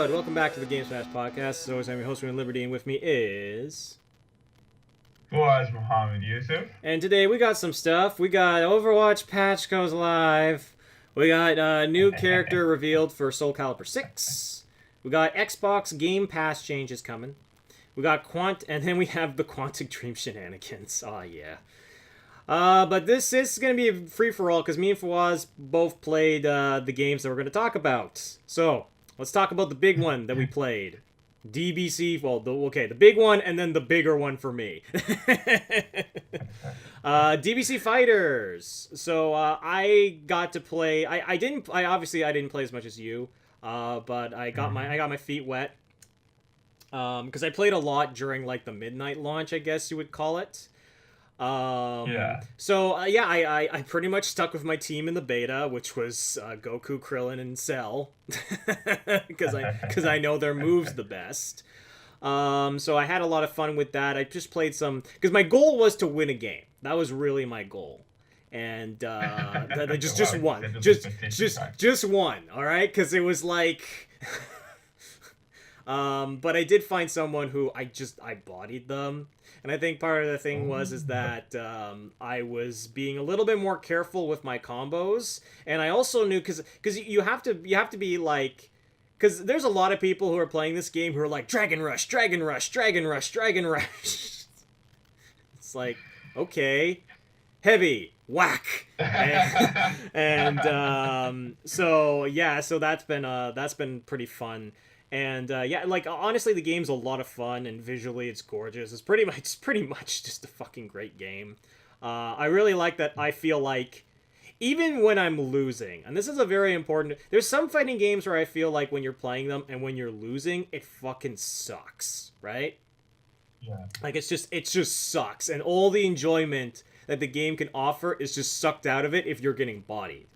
Welcome back to the Game Smash Podcast. As always, I'm your host, Rune Liberty, and with me is... Was Muhammad Yusuf. And today we got some stuff. We got Overwatch patch goes live. We got a new character revealed for Soul Calibur 6. We got Xbox Game Pass changes coming. We got and then we have the Quantic Dream shenanigans. Oh, yeah. But this is going to be a free-for-all because me and Fawaz both played the games that we're going to talk about. So, let's talk about the big one that we played. DBC, well, the big one and then the bigger one for me. DBC Fighters. So, I got to play, I didn't play as much as you, but I got my feet wet. Because I played a lot during, like, the midnight launch, I guess you would call it. So, I pretty much stuck with my team in the beta, which was Goku, Krillin, and Cell. Because I know their moves the best. So I had a lot of fun with that. I just played some... Because my goal was to win a game. That was really my goal. And just one. Just one, alright? Because it was like... but I did find someone who I bodied them. And I think part of the thing is that I was being a little bit more careful with my combos, and I also knew because you have to be like, because there's a lot of people who are playing this game who are like Dragon Rush, Dragon Rush, Dragon Rush, Dragon Rush. It's like, okay, heavy whack, so that's been pretty fun. And like honestly, the game's a lot of fun, and visually it's gorgeous. It's pretty much just a fucking great game. I really like that. I feel like even when I'm losing, and this is a very important. There's some fighting games where I feel like when you're playing them and when you're losing, it fucking sucks, right? Yeah. Like it just sucks, and all the enjoyment that the game can offer is just sucked out of it if you're getting bodied.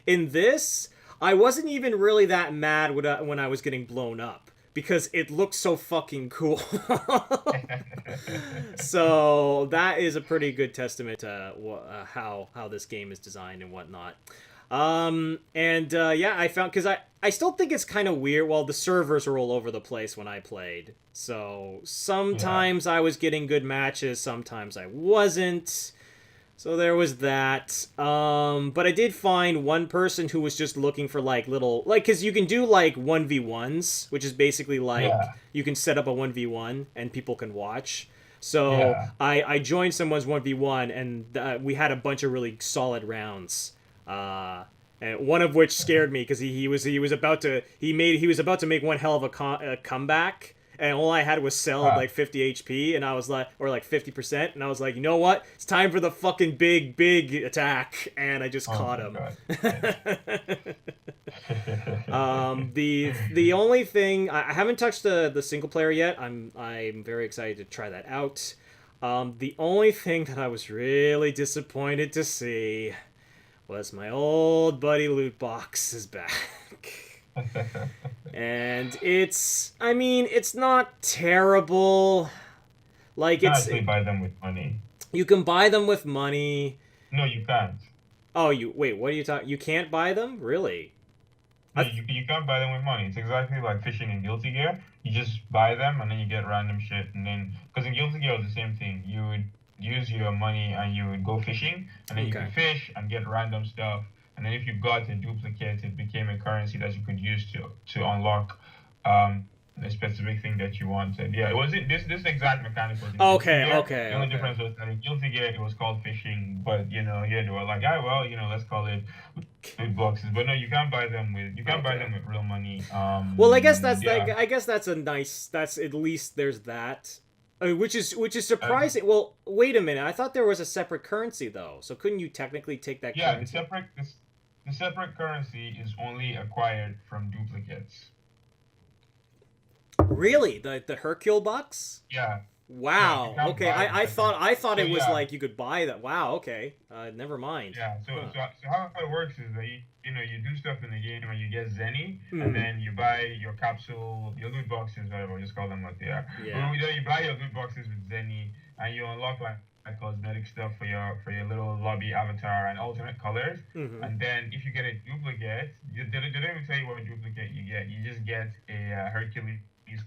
In this, I wasn't even really that mad when I was getting blown up, because it looked so fucking cool. So that is a pretty good testament to how this game is designed and whatnot. I found, because I still think it's kind of weird. Well, the servers are all over the place when I played. So sometimes I was getting good matches, sometimes I wasn't. So there was that, but I did find one person who was just looking for, like, little, like, because you can do, like, 1v1s, which is basically, like, you can set up a 1v1, and people can watch. So I joined someone's 1v1, and we had a bunch of really solid rounds, and one of which scared me, because he was about to make one hell of a comeback. And all I had was Cell at like 50 HP, and I was like, or like 50%, and I was like, you know what? It's time for the fucking big attack, and I just caught him. The only thing I haven't touched the single player yet. I'm very excited to try that out. The only thing that I was really disappointed to see was my old buddy Loot Box is back. And it's not terrible. Like, you can actually buy them with money. You can buy them with money. No, you can't. Oh, wait, what are you talking? You can't buy them? Really? No, you can't buy them with money. It's exactly like fishing in Guilty Gear. You just buy them and then you get random shit. And then, because in Guilty Gear it was the same thing. You would use your money and you would go fishing, and then you could fish and get random stuff. And then if you got a duplicate, it became a currency that you could use to unlock a specific thing that you wanted. Yeah, it wasn't this exact mechanical thing. Okay. The only difference was that in Guilty Gear it was called fishing, but here they were like, let's call it loot boxes. But no, you can't buy them with real money. Well, I guess that's that's a nice. That's, at least there's that. Which is surprising. Well, wait a minute. I thought there was a separate currency though. So couldn't you technically take that currency? Yeah, the separate currency is only acquired from duplicates. Really? The Hercule box? Yeah. No, you Wow. can't Okay. buy I them. thought So it was yeah, like you could buy that. Wow. Okay. Never mind. yeah. So Huh. so how it works is that you do stuff in the game and you get Zenny, and Hmm. then you buy your capsule, your loot boxes, whatever. Just call them what they are. Yeah. Well, you buy your loot boxes with Zenny, and you unlock like cosmetic stuff for your little lobby avatar and alternate colors. Hmm. And then if you get a duplicate, they don't even tell you what duplicate you get. You just get a Hercules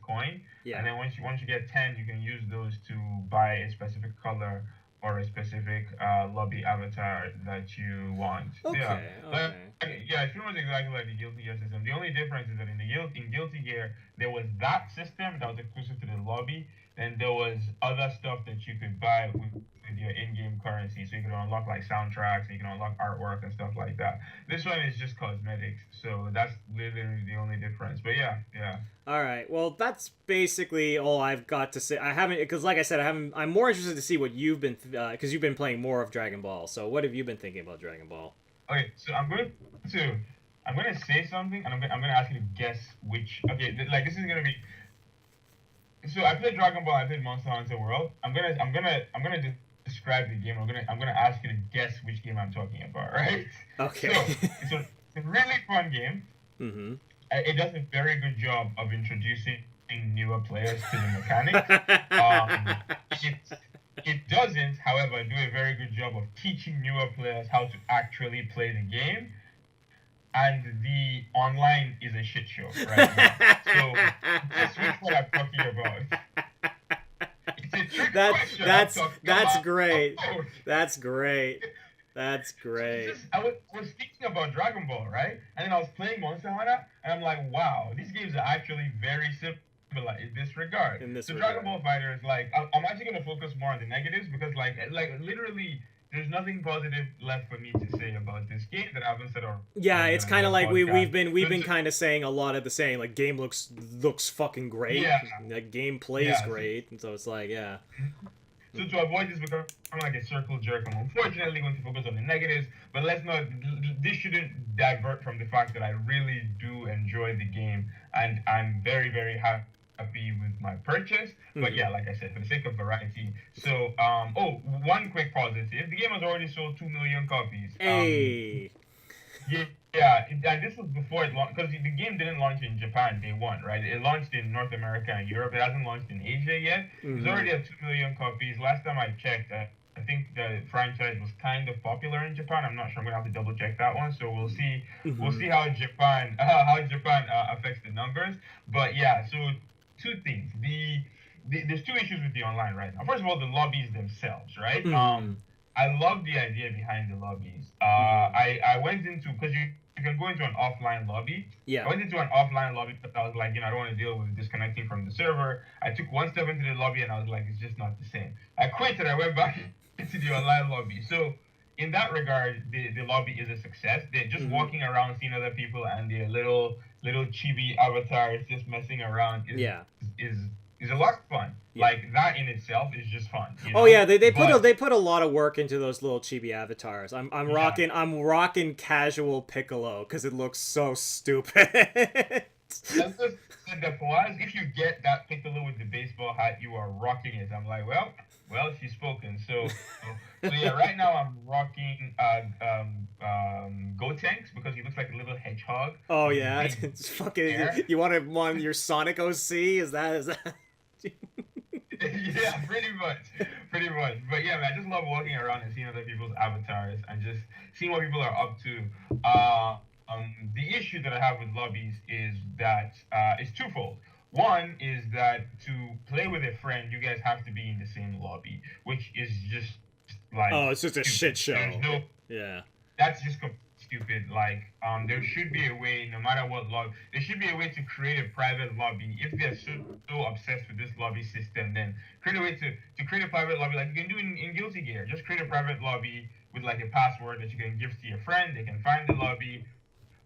coin, and Yeah. then once you get 10, you can use those to buy a specific color or a specific lobby avatar that you want. Yeah, Okay. like Okay. yeah, it's pretty much exactly like the Guilty Gear system. The only difference is that in Guilty Gear there was that system that was exclusive to the lobby, and there was other stuff that you could buy with your in-game currency. So you can unlock like soundtracks, and you can unlock artwork and stuff like that. This one is just cosmetics, so that's literally the only difference. But yeah, yeah. All right. Well, that's basically all I've got to say. I haven't, because like I said, I haven't. I'm more interested to see what you've been, because you've been playing more of Dragon Ball. So, what have you been thinking about Dragon Ball? Okay, so to I'm gonna say something, and I'm gonna ask you to guess which. Okay, like this is gonna be. So I played Dragon Ball. I played Monster Hunter World. I'm gonna describe the game. I'm gonna ask you to guess which game I'm talking about. Right? So Okay. it's a really fun game. Mm-hmm. It does a very good job of introducing newer players to the mechanics. Um, it it doesn't, however, do a very good job of teaching newer players how to actually play the game. And the online is a shit show right now. So guess which one I'm talking about. It's a trick question I'm talking That's about. great. That's great. That's great. I was thinking about Dragon Ball, right? And then I was playing Monster Hunter, and I'm like, wow, these games are actually very similar in this regard. In this So Dragon regard. Ball Fighter is like, I'm actually gonna focus more on the negatives because like literally, there's nothing positive left for me to say about this game that I haven't said Yeah, already it's on kind of another like podcast. we've So, been kind of saying a lot of the same. Like game looks fucking great. yeah, Like game plays yeah. great, and so it's like yeah. So to avoid this becoming like a circle jerk, I'm unfortunately going to focus on the negatives. But let's not. This shouldn't divert from the fact that I really do enjoy the game, and I'm very happy with my purchase. But Hmm. yeah, like I said, for the sake of variety. So one quick positive: the game has already sold 2 million copies. Hey. Yeah, yeah, and this was before it launched because the game didn't launch in Japan day one, right? It launched in North America and Europe. It hasn't launched in Asia yet. It's Hmm. already at 2 million copies. Last time I checked, I think the franchise was kind of popular in Japan. I'm not sure. I'm gonna have to double check that one. So we'll see. We'll Hmm. see how Japan affects the numbers. But yeah, so two things. There's two issues with the online right now. First of all, the lobbies themselves, right? Hmm. I love the idea behind the lobbies. Hmm. I went into because you can go into an offline lobby. I Yeah. went into an offline lobby because I was like, I don't want to deal with disconnecting from the server. I took one step into the lobby and I was like, it's just not the same. I quit and I went back into the online lobby. So in that regard, the lobby is a success. They're just Hmm. walking around, seeing other people, and their little chibi avatars just messing around Yeah. is is a lot of fun. Yeah. Like that in itself is just fun, Oh yeah, But they put a lot of work into those little chibi avatars. yeah, I'm rocking casual Piccolo because it looks so stupid. that's just the was. If you get that Piccolo with the baseball hat, you are rocking it. I'm like, well, she's spoken. So yeah, right now I'm rocking Gotenks because he looks like a little hedgehog Oh with yeah, big it's fucking. hair. You want to want your Sonic OC? Is that? Yeah, pretty much. But yeah, man, I just love walking around and seeing other people's avatars and just seeing what people are up to. The issue that I have with lobbies is that it's twofold. One is that to play with a friend, you guys have to be in the same lobby, which is just like Oh, it's just a shit stupid. There's show. no Yeah. that's just stupid. Like, there should be a way, no matter what lobby, there should be a way to create a private lobby. If they're so obsessed with this lobby system, then create a way to create a private lobby, like you can do in Guilty Gear. Just create a private lobby with like a password that you can give to your friend. They can find the lobby,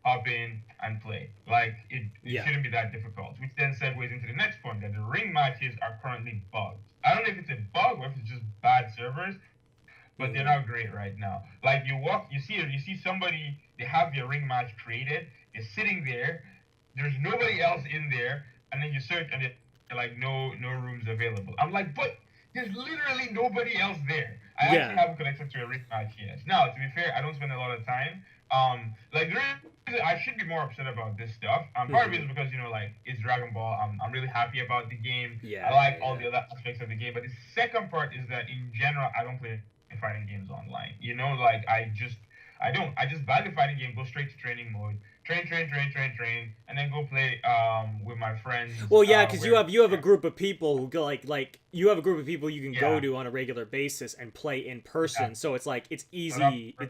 hop in, and play. Like, it Yeah. shouldn't be that difficult. Which then segues into the next point that the ring matches are currently bugged. I don't know if it's a bug or if it's just bad servers, but they're Hmm. not great right now. Like you see somebody, they have their ring match created, they're sitting there, there's nobody else in there, and then you search and they're like no rooms available. I'm like, but There's literally nobody else there. I actually Yeah. haven't connected to a rig match yet. Now, to be fair, I don't spend a lot of time. Like I should be more upset about this stuff. Part of it is because like it's Dragon Ball. I'm really happy about the game. Yeah, I like yeah, all yeah. the other aspects of the game. But the second part is that in general, I don't play fighting games online. Like I don't. I just buy the fighting game, go straight to training mode, train, and then go play with my friends. Well, yeah, because Where you have a group of people who go like you have a group of people you can go yeah, to on a regular basis and play in yeah. person. So it's like it's So that easy. I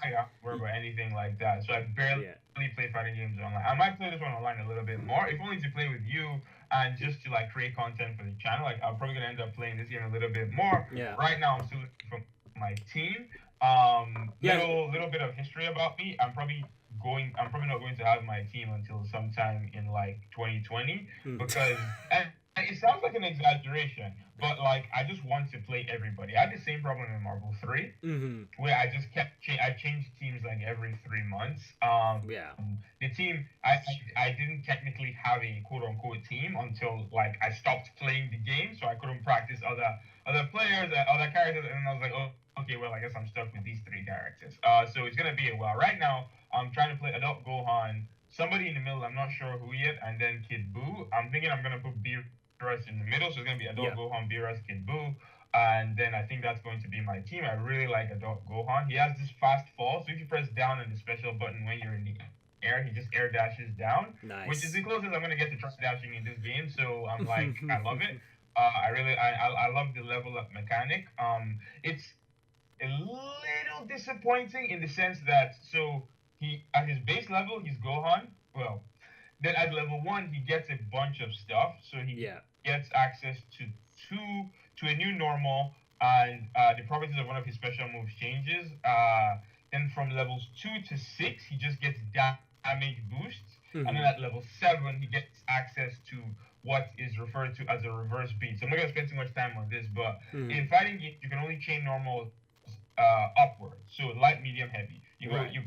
don't worry about anything like that. So I barely Yeah. play fighting games online. I might play this one online a little bit more, if only to play with you and just to like create content for the channel. Like I'm probably gonna end up playing this game a little bit more. Yeah. Right now, I'm still looking for my team. Yeah. Little bit of history about me. I'm probably not going to have my team until sometime in like 2020 Hmm. because and it sounds like an exaggeration, but like I just want to play everybody. I had the same problem in Marvel 3 Mm-hmm. where I just I changed teams like every 3 months. Yeah. The team I didn't technically have a quote unquote team until like I stopped playing the game, so I couldn't practice other players, other characters, and I was like, oh, okay, well I guess I'm stuck with these three characters. So it's gonna be a while. Right now, I'm trying to play Adult Gohan, somebody in the middle, I'm not sure who yet, and then Kid Buu. I'm thinking I'm gonna put Beerus in the middle, so it's gonna be Adult Yeah. Gohan, Beerus, Kid Buu. And then I think that's going to be my team. I really like Adult Gohan. He has this fast fall, so if you press down on the special button when you're in the air, he just air dashes down, which is Nice. the closest I'm gonna get to try dashing in this game. So I'm like, I love it. I love the level up mechanic. It's a little disappointing in the sense that so he at his base level he's Gohan. Well, then at level 1 he gets a bunch of stuff. So he Yeah. gets access to a new normal, and the properties of one of his special moves changes. Then from levels 2 to 6 he just gets damage boosts, and then Mm-hmm. at level 7 he gets access to what is referred to as a reverse beat. So I'm not gonna spend too much time on this, but Mm-hmm. in fighting games you can only chain normal upward. So light, medium, heavy. Right. You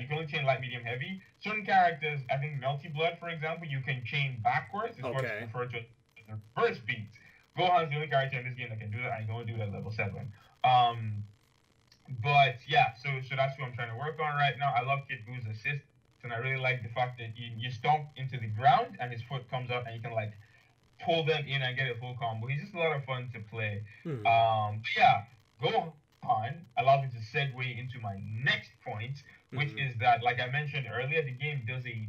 can only chain light, medium, heavy. Certain characters, I think Melty Blood, for example, you can chain backwards. It's what's Okay. referred to as the reverse beat. Gohan's the only character in this game that can do that, and you can only do that at level 7. But yeah, so that's what I'm trying to work on right now. I love Kid Buu's assist, and I really like the fact that you stomp into the ground and his foot comes up and you can like pull them in and get a full combo. He's just a lot of fun to play. Mm-hmm. Yeah, Gohan allows me to segue into my next point, which Mm-hmm. is that, like I mentioned earlier, the game does a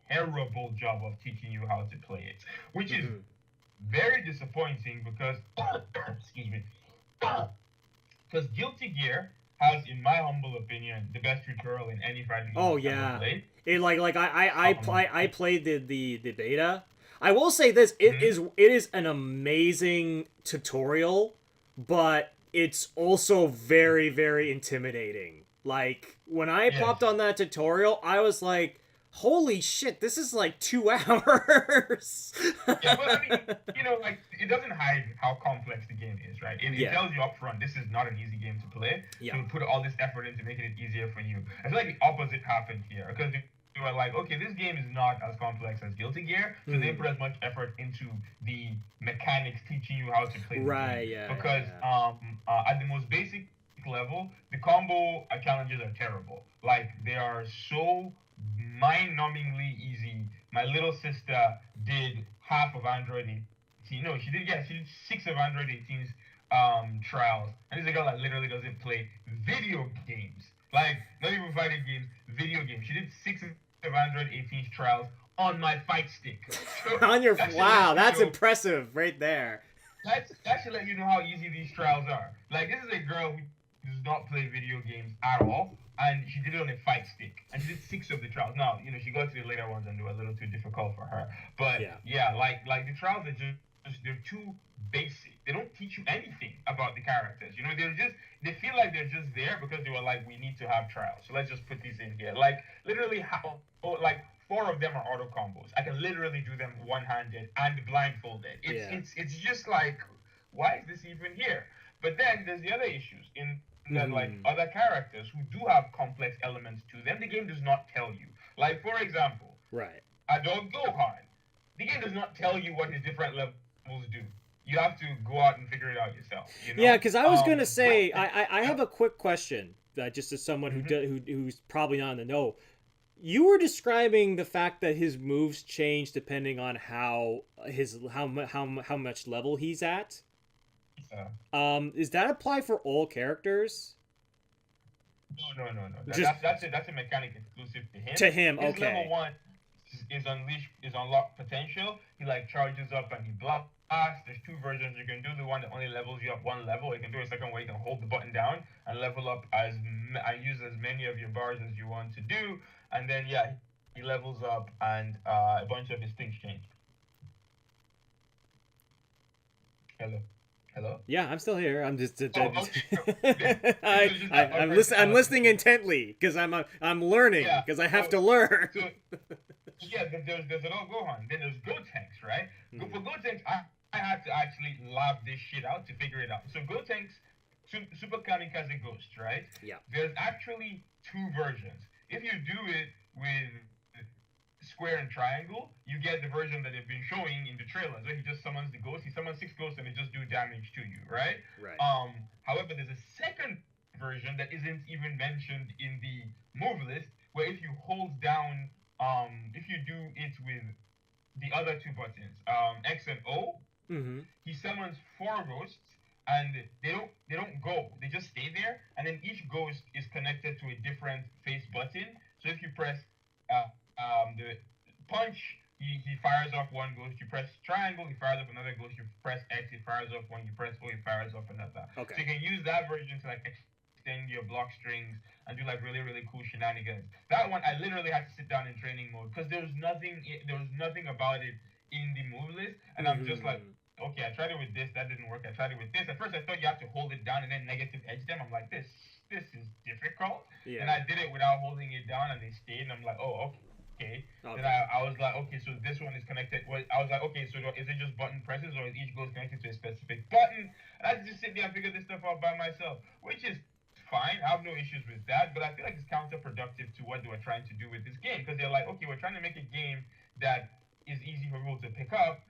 terrible job of teaching you how to play it, which is Mm-hmm. very disappointing because, excuse me, because Guilty Gear has, in my humble opinion, the best tutorial in any fighting game Oh I've ever yeah. played. I played the beta. I will say this, Mhm. it is an amazing tutorial, but it's also very, very intimidating. Like when I Yes. popped on that tutorial, I was like, holy shit, this is like 2 hours. Yeah, but I mean, like it doesn't hide how complex the game is, right? It Yeah. tells you up front this is not an easy game to play. Yeah. So we put all this effort into making it easier for you. I feel like the opposite happened here because you were like, okay, this game is not as complex as Guilty Gear, so they Mhm. put as much effort into the mechanics, teaching you how to play the Right, game. yeah, Because yeah. at the most basic level, the combo challenges are terrible. Like they are so mind-numbingly easy. My little sister did half of Android 18. No, she did 6 of Android 18's trials. And this is a girl that literally doesn't play video games. Like, not even fighting games, video games. She did 6 of Android 18's trials on my fight stick. So On your that should wow, let you that's know impressive right there. that should let you know how easy these trials are. Like this is a girl who does not play video games at all, and she did it on a fight stick, and she did 6 of the trials. Now, she got to the later ones and they were a little too difficult for her. But Yeah. yeah, like the trials are just they're too basic. They don't teach you anything about the characters. They feel like they're just there because they were like, we need to have trials, so let's just put these in here. Like literally how like 4 of them are auto combos. I can literally do them one-handed and blindfolded. Yeah. It's just like, why is this even here? But then there's the other issues in that like Mhm. other characters who do have complex elements to them, the game does not tell you. Like for example, Right. Adult Gohan, the game does not tell you what his different levels do. you have to go out and figure it out yourself. Yeah, because I was gonna say, But, I have a quick question, just as someone mhm. who's probably not in the know. You were describing the fact that his moves change depending on how much level he's at. uh, Is that apply for all characters? no. Just That's a mechanic exclusive to him. to him, His level okay. one is unlocked potential. He like charges up and he blasts. There's two versions. You can do the one that only levels you up one level. You can do a second where you can hold the button down and level up and use as many of your bars as you want to do. And then yeah, he levels up and a bunch of his things change. Hello, hello. Yeah, I'm still here. I'm just, Oh, okay. So this was just an I'm unprecedented. listening intently because I'm learning Yeah. because I have to learn. So yeah, there's an old Gohan. Then there's Gotenks, right? Mhm. For Gotenks, I had to actually lab this shit out to figure it out. So Gotenks, Super Kamikaze Ghost, right? Yeah. There's actually two versions. If you do it with square and triangle, you get the version that they've been showing in the trailers where he just summons the ghost. He summons six ghosts and they just do damage to you, right? Right. However, there's a second version that isn't even mentioned in the move list where if you hold down, if you do it with the other two buttons, X and O, Mm-hmm. he summons four ghosts and they don't go. They just stay there, and then each ghost is connected to a different face button. So if you press the punch, he fires off one ghost. You press triangle, he fires off another ghost. You press X, he fires off one. You press O, he fires off another. Okay. So you can use that version to like extend your block strings and do like really really cool shenanigans. That one I literally had to sit down in training mode because there was nothing about it in the move list, and I'm just like, Mm-hmm. okay, I tried it with this, that didn't work. I tried it with this. At first, I thought you have to hold it down and then negative edge them. I'm like, this is difficult. And Yeah. I did it without holding it down, and they stayed. And I'm like, oh, okay. Then Okay. I was like, okay, so this one is connected. Well, I was like, okay, so is it just button presses or is each goes connected to a specific button? And I just sit there and figure this stuff out by myself, which is fine. I have no issues with that, but I feel like it's counterproductive to what they were trying to do with this game because they're like, okay, we're trying to make a game that is easy for people to pick up.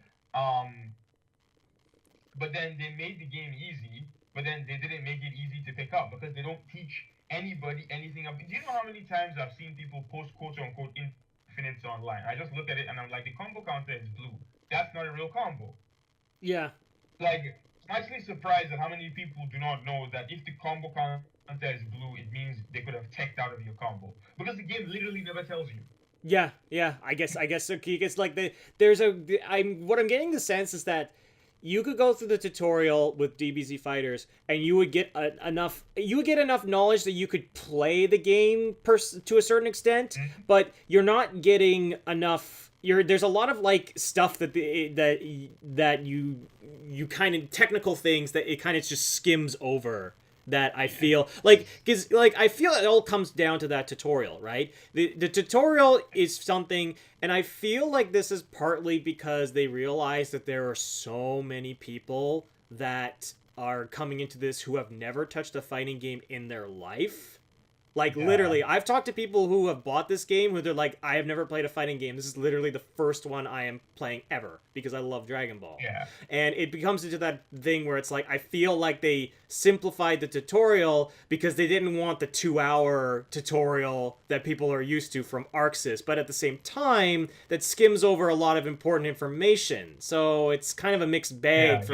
But then they made the game easy, but then they didn't make it easy to pick up because they don't teach anybody anything. Do you know how many times I've seen people post quote unquote infinites online? I just look at it and I'm like, the combo counter is blue. That's not a real combo. Yeah. Like, I'm actually surprised at how many people do not know that if the combo counter is blue, it means they could have teched out of your combo because the game literally never tells you. Yeah. I guess so. It's like there's a. What I'm getting the sense is that you could go through the tutorial with DBZ Fighters, and you would get enough. You would get enough knowledge that you could play the game to a certain extent, Mm-hmm. but you're not getting enough. There's a lot of like stuff that you kind of technical things that it kind of just skims over that I feel like because like I feel it all comes down to that tutorial, right? The tutorial is something, and I feel like this is partly because they realize that there are so many people that are coming into this who have never touched a fighting game in their life. Like Yeah. literally, I've talked to people who have bought this game who they're like, I have never played a fighting game. This is literally the first one I am playing ever because I love Dragon Ball. Yeah. And it becomes into that thing where it's like I feel like they simplified the tutorial because they didn't want the 2-hour tutorial that people are used to from Arxis, but at the same time that skims over a lot of important information. So it's kind of a mixed bag Yeah, for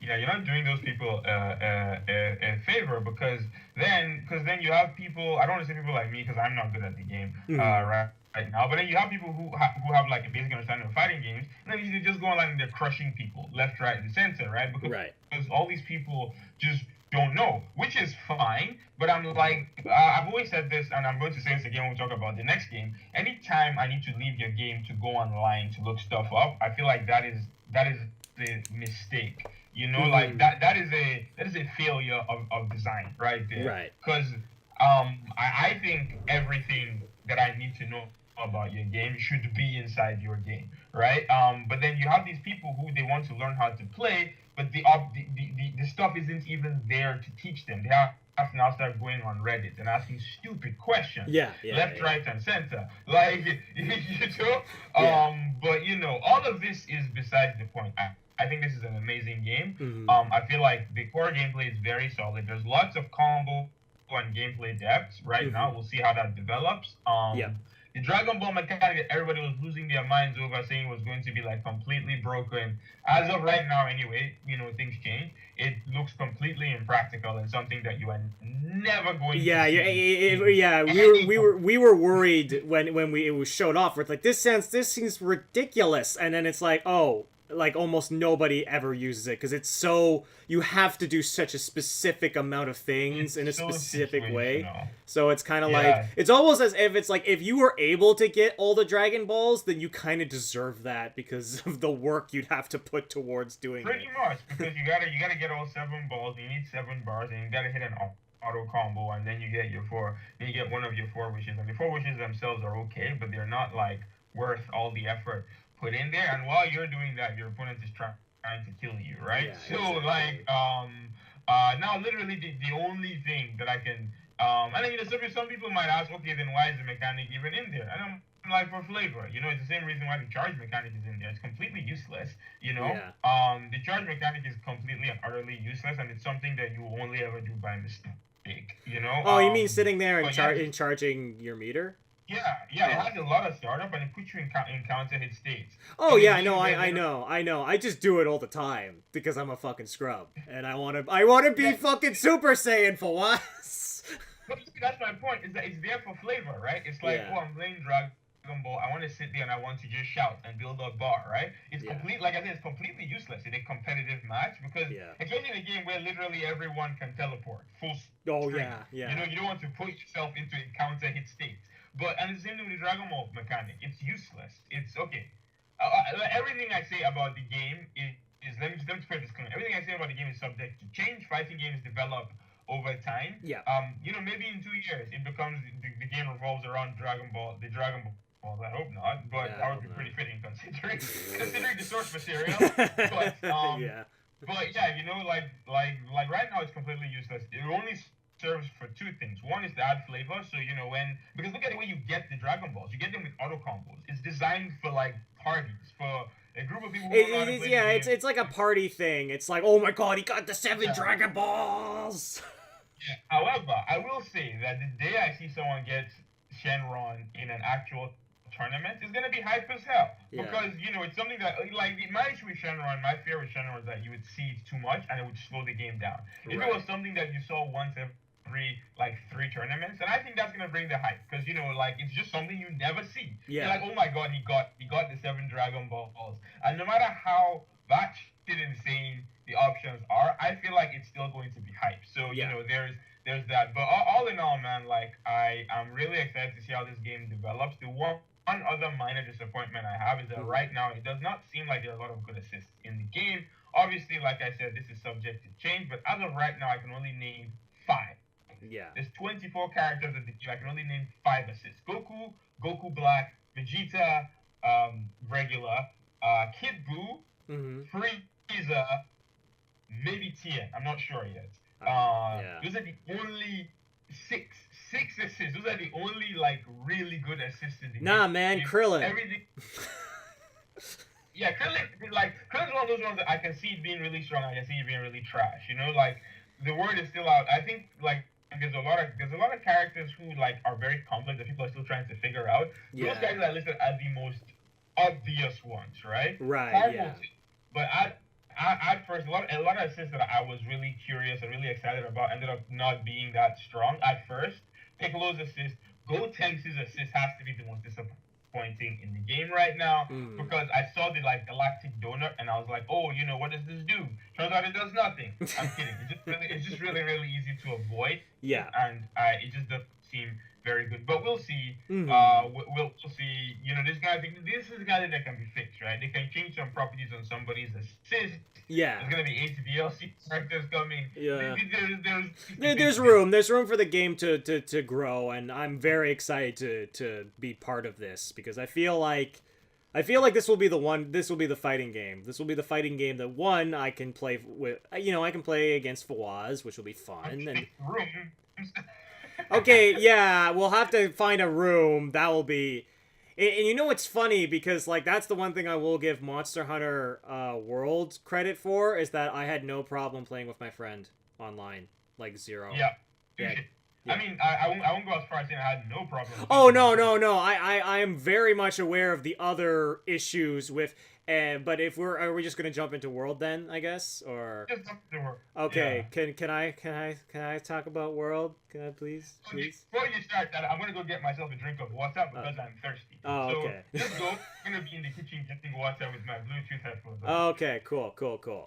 you're not doing those people a favor because then you have people. I don't want to say people like me because I'm not good at the game right now. But then you have people who have like a basic understanding of fighting games, and then they just go online and they're crushing people left, right, and center, right? right. Because all these people just don't know, which is fine. But I'm like, I've always said this, and I'm going to say this again when we talk about the next game. Anytime I need to leave your game to go online to look stuff up, I feel like that is the mistake. Like that is a failure of design right there. Right. Because I think everything that I need to know about your game should be inside your game, right? But then you have these people who they want to learn how to play, but the stuff isn't even there to teach them. They have to now start going on Reddit and asking stupid questions, left, right, and center, like you know. Yeah. But all of this is besides the point. I think this is an amazing game. Mhm. I feel like the core gameplay is very solid. There's lots of combo and gameplay depth right now. Mhm. We'll see how that develops. Yep. The Dragon Ball mechanic that everybody was losing their minds over, saying was going to be like completely broken. As of right now, anyway, things change. It looks completely impractical and something that you are never going to Yeah, yeah, see. yeah. We were worried when it was showed off. We're like, this seems ridiculous, and then it's like, oh, like almost nobody ever uses it because it's so you have to do such a specific amount of things It's in a so specific way. situational. So it's kind of like Yeah, it's almost as if it's like if you were able to get all the Dragon Balls, then you kind of deserve that because of the work you'd have to put towards doing it. pretty much, because you gotta get all 7 balls. You need 7 bars, and you gotta hit an auto combo, and then you get your four. Then you get one of your 4 wishes, and the 4 wishes themselves are okay, but they're not like worth all the effort put in there. And while you're doing that, your opponent is trying to kill you, right? Yeah, So exactly. like now literally the only thing that I can and then some people might ask, okay, then why is the mechanic even in there? And I'm like, for flavor. It's the same reason why the charge mechanic is in there. It's completely useless. Yeah. The charge mechanic is completely and utterly useless, and it's something that you will only ever do by mistake. Oh, you mean sitting there and But yeah, charging your meter? it Oh. has a lot of startup, and it puts you in counter hit states. Oh In a yeah, I game know, where I know, I know. I just do it all the time because I'm a fucking scrub and I wanna be yeah, fucking Super Saiyan for once. but that's my point. Is that it's there for flavor, right? It's like, Yeah, oh, I'm playing Dragon Ball. I want to sit there and I want to just shout and build up bar, right? It's yeah, complete, like I said, it's completely useless in a competitive match because, yeah. especially in a game where literally everyone can teleport full Oh screen. yeah, yeah. You don't want to put yourself into a counter hit state. And it's the same thing with the Dragon Ball mechanic. It's useless. It's okay. Everything I say about the game is let me put this disclaimer. Everything I say about the game is subject to change. Fighting games develop over time. Yeah. Maybe in 2 years it becomes the game revolves around Dragon Ball, the Dragon Ball. Well, I hope not, but Yeah, I that would hope be not. pretty fitting considering the source material. But Yeah. but yeah, like right now it's completely useless. It only serves for 2 things. One is to add flavor, so because look at the way you get the Dragon Balls. You get them with auto combos. It's designed for like parties, for a group of people who don't know how to play the Yeah, game. it's like a party thing. It's like, oh my god, he got the 7 Yeah. Dragon Balls. Yeah. However, I will say that the day I see someone get Shenron in an actual tournament, it's gonna be hype as hell. Yeah. Because it's something that like my issue with Shenron, my fear with Shenron is that you would see it too much and it would slow the game down. If it Right. was something that you saw once every like 3 tournaments, and I think that's gonna bring the hype because like it's just something you never see. Yeah. You're like, oh my god, he got the 7 Dragon Balls, and no matter how batshit insane the options are, I feel like it's still going to be hype. So Yeah. there's that. But all in all, man, like I'm really excited to see how this game develops. The one other minor disappointment I have is that right now it does not seem like there are a lot of good assists in the game. Obviously, like I said, this is subject to change, but as of right now, I can only name 5. Yeah. There's 24 characters in the game. I can only name 5 assists: Goku, Goku Black, Vegeta, regular, Kid Buu, Mm-hmm. Frieza, maybe Tien. I'm not sure yet. Yeah. Those are the only six assists. Those are the only like really good assists in the game. Nah, man, Krillin. Everything. Yeah, Krillin's one of those ones that I can see it being really strong. I can see it being really trash. Like the word is still out. I think like there's a lot of characters who like are very complex that people are still trying to figure out. Yeah. Those guys are listed as the most obvious ones, right? Right. Almost. Yeah. But at first, a lot of assists that I was really curious and really excited about ended up not being that strong at first. Piccolo's assist, Gotenks' assist has to be the most disappointing in the game right now because I saw the like galactic donut and I was like, oh, what does this do? Turns out it does nothing. I'm kidding. It's just really really easy to avoid. Yeah. And it just doesn't seem very good. But we'll see. We'll see. This is a guy that can be fixed, right? They can change some properties on somebody's assist. Yeah. There's gonna be 8 DLC characters coming. Yeah. There's room. There's room for the game to grow, and I'm very excited to be part of this because I feel like this will be the one. This will be the fighting game. This will be the fighting game that one I can play with. I can play against Fawaz, which will be fun. And room. okay, yeah, we'll have to find a room. That will be. And you know what's funny, because like that's the one thing I will give Monster Hunter World credit for, is that I had no problem playing with my friend online, like zero. Yeah. Yeah. I mean, I won't go as far as saying I had no problem. Oh no! I am very much aware of the other issues with. But if are we just gonna jump into World then? I guess, or Just jump to World. okay. Yeah. Can I talk about World? Can I please? Before you start that, I'm gonna go get myself a drink of water because I'm thirsty. Oh, so okay. Just go. I'm gonna be in the kitchen getting water with my Bluetooth headphones. Okay, cool.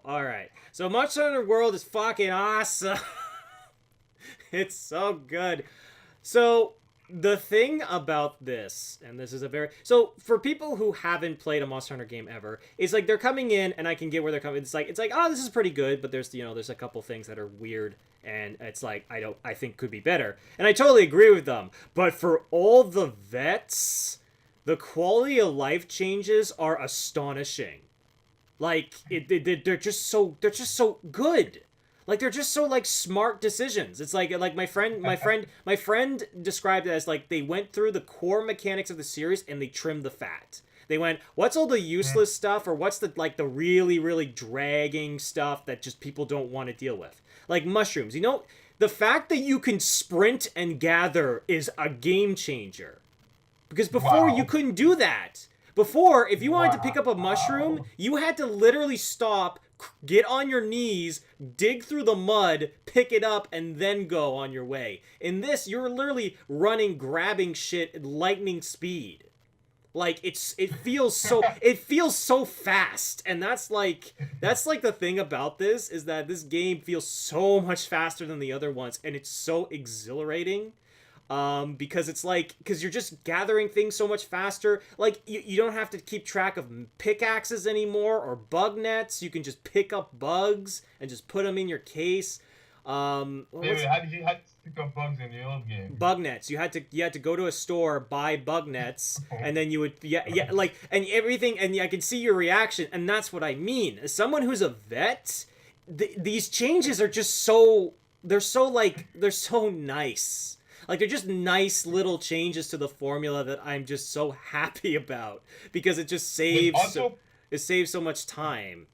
All right. So Monster Hunter World is fucking awesome. It's so good. So the thing about this, and this is a very so for people who haven't played a Monster Hunter game ever, is like they're coming in, and I can get where they're coming. It's like oh, this is pretty good, but there's there's a couple things that are weird, and it's like I think could be better, and I totally agree with them. But for all the vets, the quality of life changes are astonishing. Like they're just so good. Like they're just so like smart decisions. It's like my friend described it as like they went through the core mechanics of the series and they trimmed the fat. They went, what's all the useless stuff, or what's the like the really dragging stuff that just people don't want to deal with? Like mushrooms. The fact that you can sprint and gather is a game changer. Because before you couldn't do that. Before, if you wanted to pick up a mushroom, you had to literally stop, get on your knees, dig through the mud, pick it up, and then go on your way. In this, you're literally running, grabbing shit at lightning speed. Like it feels so fast, and that's like the thing about this, is that this game feels so much faster than the other ones, and it's so exhilarating. Because you're just gathering things so much faster. Like, you don't have to keep track of pickaxes anymore or bug nets. You can just pick up bugs and just put them in your case. How did you pick up bugs in the old game? Bug nets. You had to go to a store, buy bug nets, and then you would and everything. And I can see your reaction, and that's what I mean. As someone who's a vet, these changes are just they're so nice. Like, they're just nice little changes to the formula that I'm just so happy about, because it just saves so much time.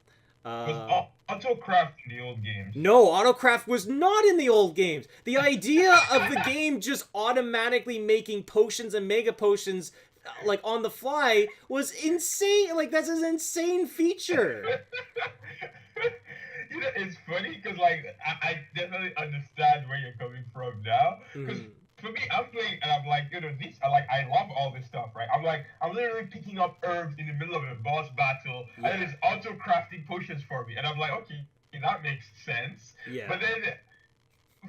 Was autocraft in the old games? No, autocraft was not in the old games. The idea of the game just automatically making potions and mega potions like on the fly was insane. Like, that's an insane feature. It's funny because like I definitely understand where you're coming from now. Because for me, I'm playing and I'm like, these are like, I love all this stuff, right? I'm literally picking up herbs in the middle of a boss battle, and then it's auto crafting potions for me, and I'm like, okay, that makes sense. Yeah. But then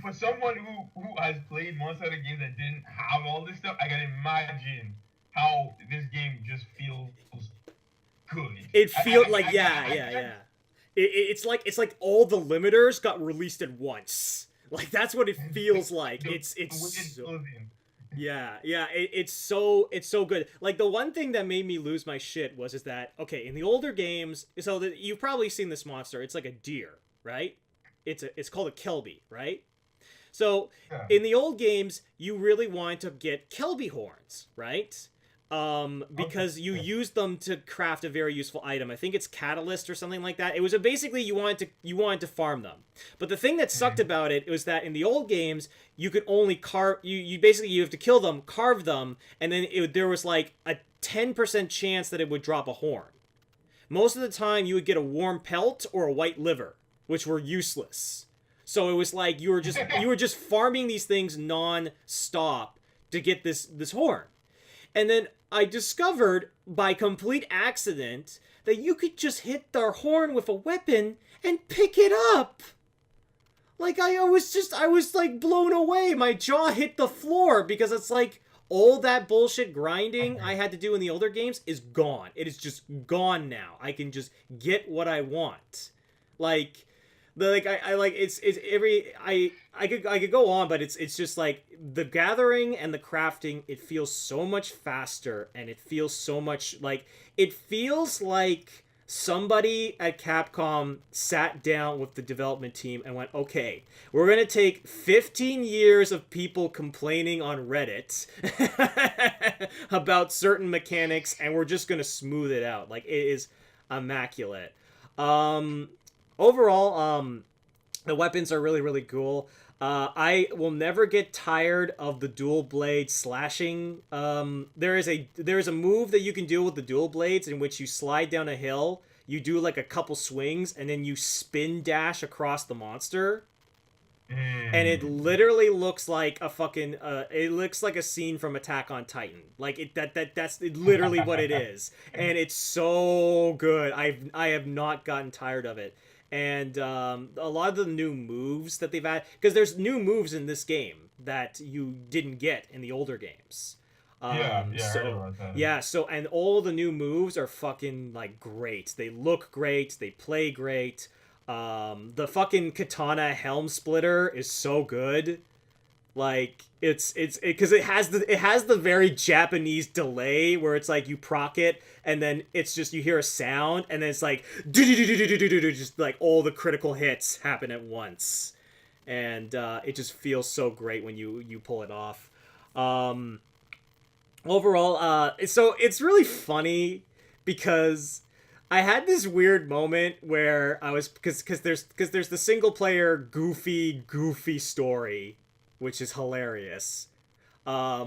for someone who has played Monster Hunter games that didn't have all this stuff, I can imagine how this game just feels good. It feels like yeah. It's like all the limiters got released at once. Like, that's what it feels like. It's so, it's so good. Like, the one thing that made me lose my shit is that, okay, in the older games, so that you've probably seen this monster. It's like a deer, right? It's called a kelby, right? So in the old games, you really wanted to get kelby horns, right? Because you use them to craft a very useful item. I think it's catalyst or something like that. It was basically you wanted to farm them. But the thing that sucked about it was that in the old games you could only carve. You have to kill them, carve them, and then there was like a 10% chance that it would drop a horn. Most of the time you would get a warm pelt or a white liver, which were useless. So it was like you were just farming these things non-stop to get this horn. And then I discovered, by complete accident, that you could just hit their horn with a weapon and pick it up. Like, I was like blown away. My jaw hit the floor, because it's like all that bullshit grinding I had to do in the older games is gone. It is just gone now. I can just get what I want. Like, I could go on, but it's just like the gathering and the crafting. It feels so much faster, and it feels so much like somebody at Capcom sat down with the development team and went, okay, we're going to take 15 years of people complaining on Reddit about certain mechanics, and we're just going to smooth it out. Like, it is immaculate. Overall, the weapons are really, really cool. I will never get tired of the dual blade slashing. There is a move that you can do with the dual blades in which you slide down a hill, you do like a couple swings, and then you spin dash across the monster. And it literally looks like a fucking it looks like a scene from Attack on Titan. Like that's literally what it is. And it's so good. I have not gotten tired of it. And a lot of the new moves that they've had, because there's new moves in this game that you didn't get in the older games. I heard about that. Yeah, so and all the new moves are fucking like great. They look great. They play great. The fucking katana helm splitter is so good. Like it's because it has the very Japanese delay where it's like you proc it and then it's just you hear a sound and then it's like just like all the critical hits happen at once, and it just feels so great when you pull it off. Overall, so it's really funny because I had this weird moment where I was because there's the single player goofy story, which is hilarious. The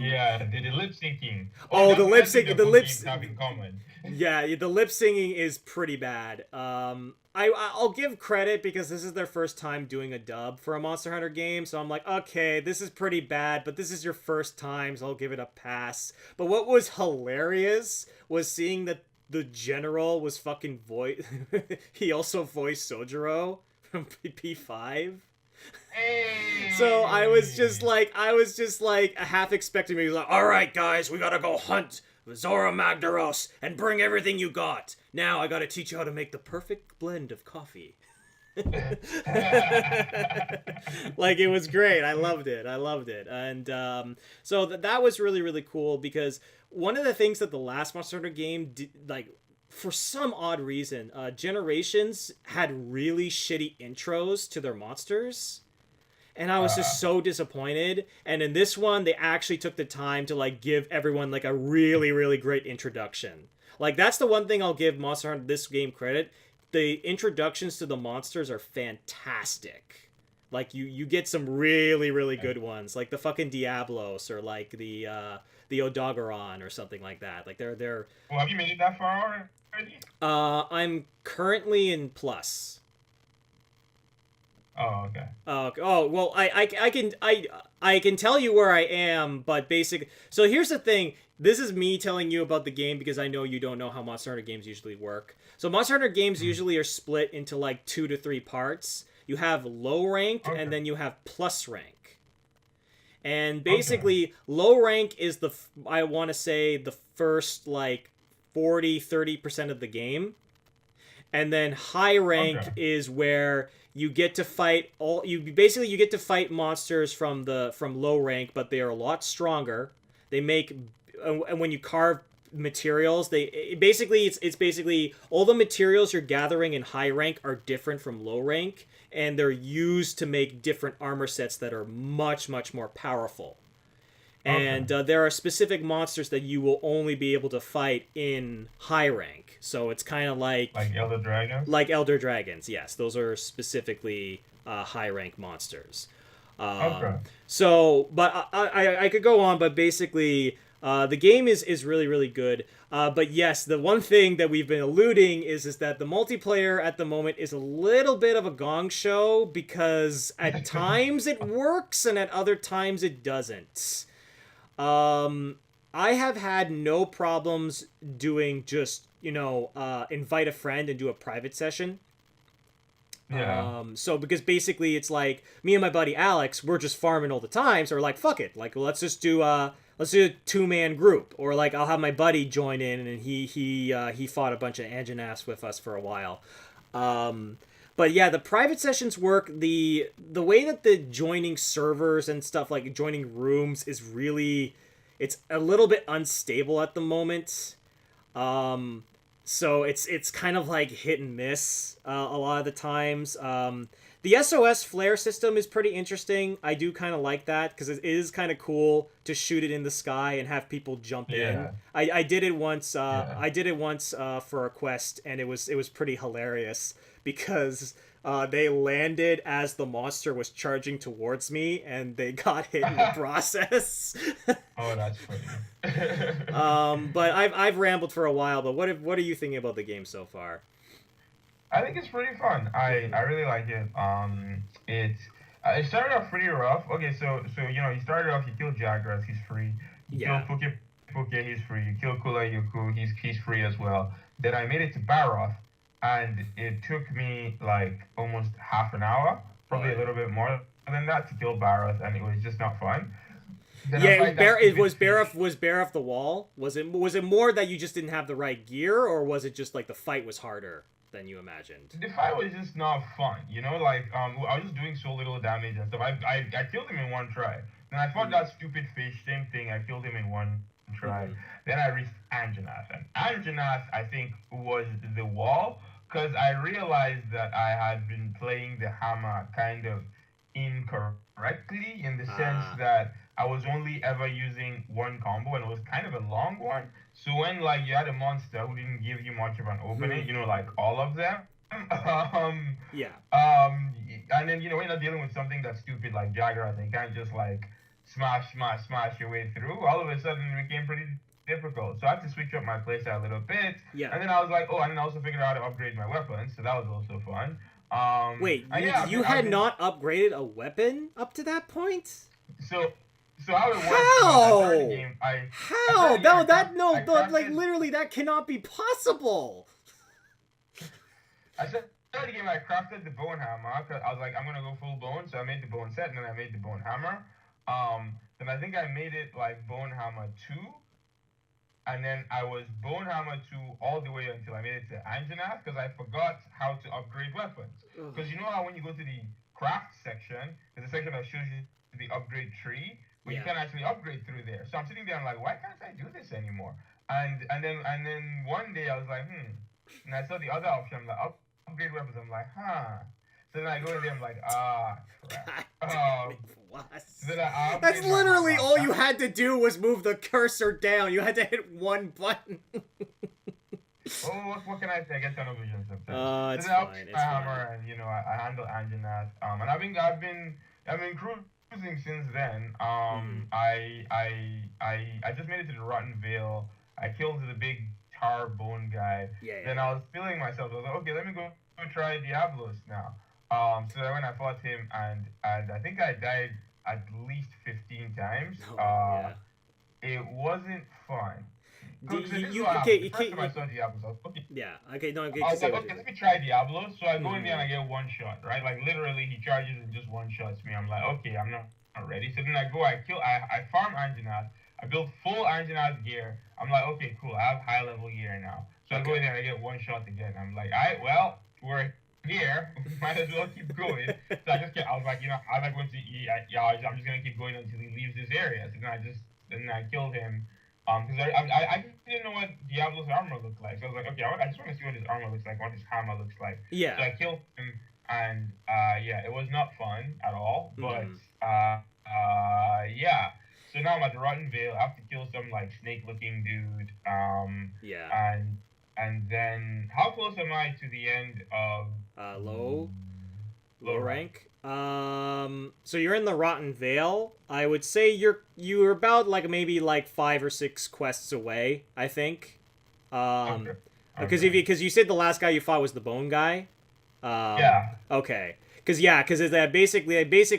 lip syncing. Oh, the lip sync, the lip. have in common. Yeah, the lip singing is pretty bad. I'll give credit because this is their first time doing a dub for a Monster Hunter game, so I'm like, okay, this is pretty bad, but this is your first time, so I'll give it a pass. But what was hilarious was seeing that the general was fucking he also voiced Sojiro from P5. Hey! So I was just like half expecting me to be like, all right, guys, we gotta go hunt Zora Magdaros and bring everything you got. Now I gotta teach you how to make the perfect blend of coffee. Like, it was great. I loved it. And so that was really, really cool because one of the things that the last Monster Hunter game did, like, for some odd reason, Generations had really shitty intros to their monsters. And I was just so disappointed. And in this one, they actually took the time to like give everyone like a really, really great introduction. Like, that's the one thing I'll give Monster Hunter this game credit. The introductions to the monsters are fantastic. Like, you get some really, really good ones, like the fucking Diablos or like the Odogaron or something like that. Like they're. Well, have you made it that far already? I'm currently in Plus. Oh, okay. Oh well, I can tell you where I am, but so here's the thing. This is me telling you about the game because I know you don't know how Monster Hunter games usually work. So Monster Hunter games usually are split into like 2 to 3 parts. You have low rank and then you have plus rank. And basically, low rank is I want to say the first like 40-30% of the game. And then high rank is where you get to fight you get to fight monsters from low rank, but they are a lot stronger. They make, and when you carve materials, it's basically all the materials you're gathering in high rank are different from low rank, and they're used to make different armor sets that are much, much more powerful. And there are specific monsters that you will only be able to fight in high rank. So it's kind of like Elder Dragons? Like Elder Dragons, yes. Those are specifically high rank monsters. So, but I could go on, but basically the game is really, really good. But yes, the one thing that we've been alluding is that the multiplayer at the moment is a little bit of a gong show because at times it works and at other times it doesn't. I have had no problems doing just, invite a friend and do a private session. Yeah. So because basically it's like me and my buddy Alex, we're just farming all the time. So we're like, fuck it. Like, let's do a 2-man group, or like I'll have my buddy join in and he fought a bunch of Anjanaths with us for a while. But yeah, the private sessions work. The way that the joining servers and stuff, like joining rooms, is really, it's a little bit unstable at the moment. So it's kind of like hit and miss a lot of the times. The SOS flare system is pretty interesting. I do kind of like that because it is kind of cool to shoot it in the sky and have people jump in. Yeah, I did it once. yeah. I did it once for a quest, and it was pretty hilarious because they landed as the monster was charging towards me, and they got hit in the process. Oh, that's funny. But I've rambled for a while. But what are you thinking about the game so far? I think it's pretty fun. I really like it. It started off pretty rough. Okay, so you started off. You kill Jagras, he's free. You Yeah. kill Puke, he's free. You kill Kula Yuku, he's free as well. Then I made it to Baroth, and it took me like almost half an hour, probably a little bit more than that, to kill Baroth, and it was just not fun. Then I Yeah, find that It stupid was fish. Barroth the wall. Was it more that you just didn't have the right gear, or was it just like the fight was harder than you imagined? The fight was just not fun, like I was just doing so little damage and stuff. I killed him in one try. Then I fought that stupid fish, same thing. I killed him in one try. Mm-hmm. Then I reached Anjanath, and Anjanath I think was the wall, because I realized that I had been playing the hammer kind of incorrectly, in the sense Ah. that I was only ever using one combo, and it was kind of a long one. So when like you had a monster who didn't give you much of an opening, like all of them, um, Yeah. and then when you're dealing with something that's stupid like Jagger, you can't just like smash your way through. All of a sudden, it became pretty difficult. So I had to switch up my playstyle a little bit, Yeah. and then I was like, oh, and then I also figured out how to upgrade my weapons, so that was also fun. Wait, And you yeah, you I've had been, not upgraded a weapon up to that point? so so how it works How? I How? started the game, No, that no, I like crafted literally that cannot be possible. I started the game. I crafted the bone hammer, 'cause I was like, I'm gonna go full bone, so I made the bone set, and then I made the bone hammer. Then I think I made it like bone hammer 2, and then I was bone hammer 2 all the way until I made it to Anjanath, because I forgot how to upgrade weapons. Ugh. Because you know how when you go to the craft section, there's a section that shows you the upgrade tree, but you Yeah. can't actually upgrade through there. So I'm sitting there, I'm like, why can't I do this anymore? And then one day I was like, and I saw the other option. I'm like, upgrade weapons. I'm like, huh. So then I go in there. I'm like, crap. God damn it, So then Plus. I That's upgrade my literally hammer. all you had to do was move the cursor down. You had to hit one button. Oh, what can I say? I get tunnel vision sometimes. It's So then I fine. upgrade It's my fine. hammer, and I handle Anjanath. And I've been cruising since then. Mhm. I just made it to the Rotten Vale. I killed the big tar bone guy. Yeah. Then I was feeling myself. I was like, okay, let me go try Diablos now. So then when I fought him, and I think I died at least 15 times. Oh, yeah. It wasn't fun. Do So this is you what okay? happened. The first time I saw Diablos, I was okay. Yeah. Okay. No. Okay. I was like, Continue. okay, let me try Diablo. So I go in there and I get one shot, right? Like literally, he charges and just one shots me. I'm like, okay, I'm not ready. So then I go, I farm Anjanath. I build full Anjanath gear. I'm like, okay, cool. I have high level gear now. So I go in there and I get one shot again. I'm like, all right, well, we're here. Might as well keep going. So I was like, I'm not going to eat. I'm just gonna keep going until he leaves this area. So then I killed him. Because I didn't know what Diablo's armor looked like. So I was like, okay, I just want to see what his armor looks like, what his hammer looks like. Yeah. So I killed him, and yeah, it was not fun at all. But yeah. So now I'm at the Rotten Vale. I have to kill some like snake-looking dude. Yeah. And then how close am I to the end of Low rank. So you're in the Rotten Vale. I would say you're about like maybe like 5 or 6 quests away, I think. Okay. Because you said the last guy you fought was the bone guy. Yeah. Okay. Because basically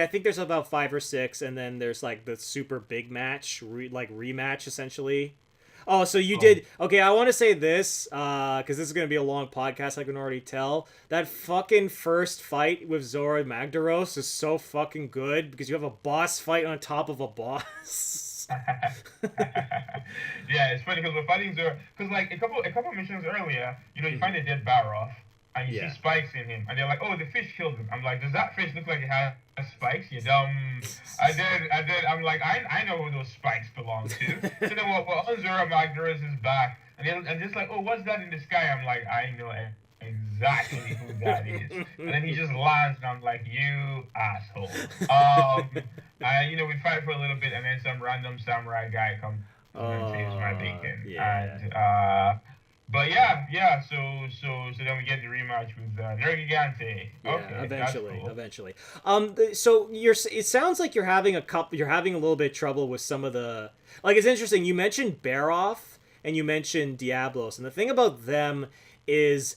I think there's about 5 or 6, and then there's like the super big match, rematch essentially. Oh, so you did. Okay, I want to say this, because this is going to be a long podcast, I can already tell. That fucking first fight with Zora Magdaros is so fucking good, because you have a boss fight on top of a boss. Yeah, it's funny because we're fighting Zora. Because like a couple missions earlier, you find a dead Baroth, and you see Yeah. spikes in him, and they're like, "Oh, the fish killed him." I'm like, "Does that fish look like it has spikes?" You dumb. I'm like, I know who those spikes belong to. So then, well, Unzura Magdaros is back, and just like, "Oh, what's that in the sky?" I'm like, I know exactly who that is. And then he just lands, and I'm like, "You asshole." We fight for a little bit, and then some random samurai guy comes and saves my bacon, Yeah. and but yeah. So then we get the rematch with Nergigante. Yeah, Okay, that's eventually, cool. eventually. So it sounds like you're having a little bit of trouble with some of the, like, it's interesting. You mentioned Baroff and you mentioned Diablos, and the thing about them is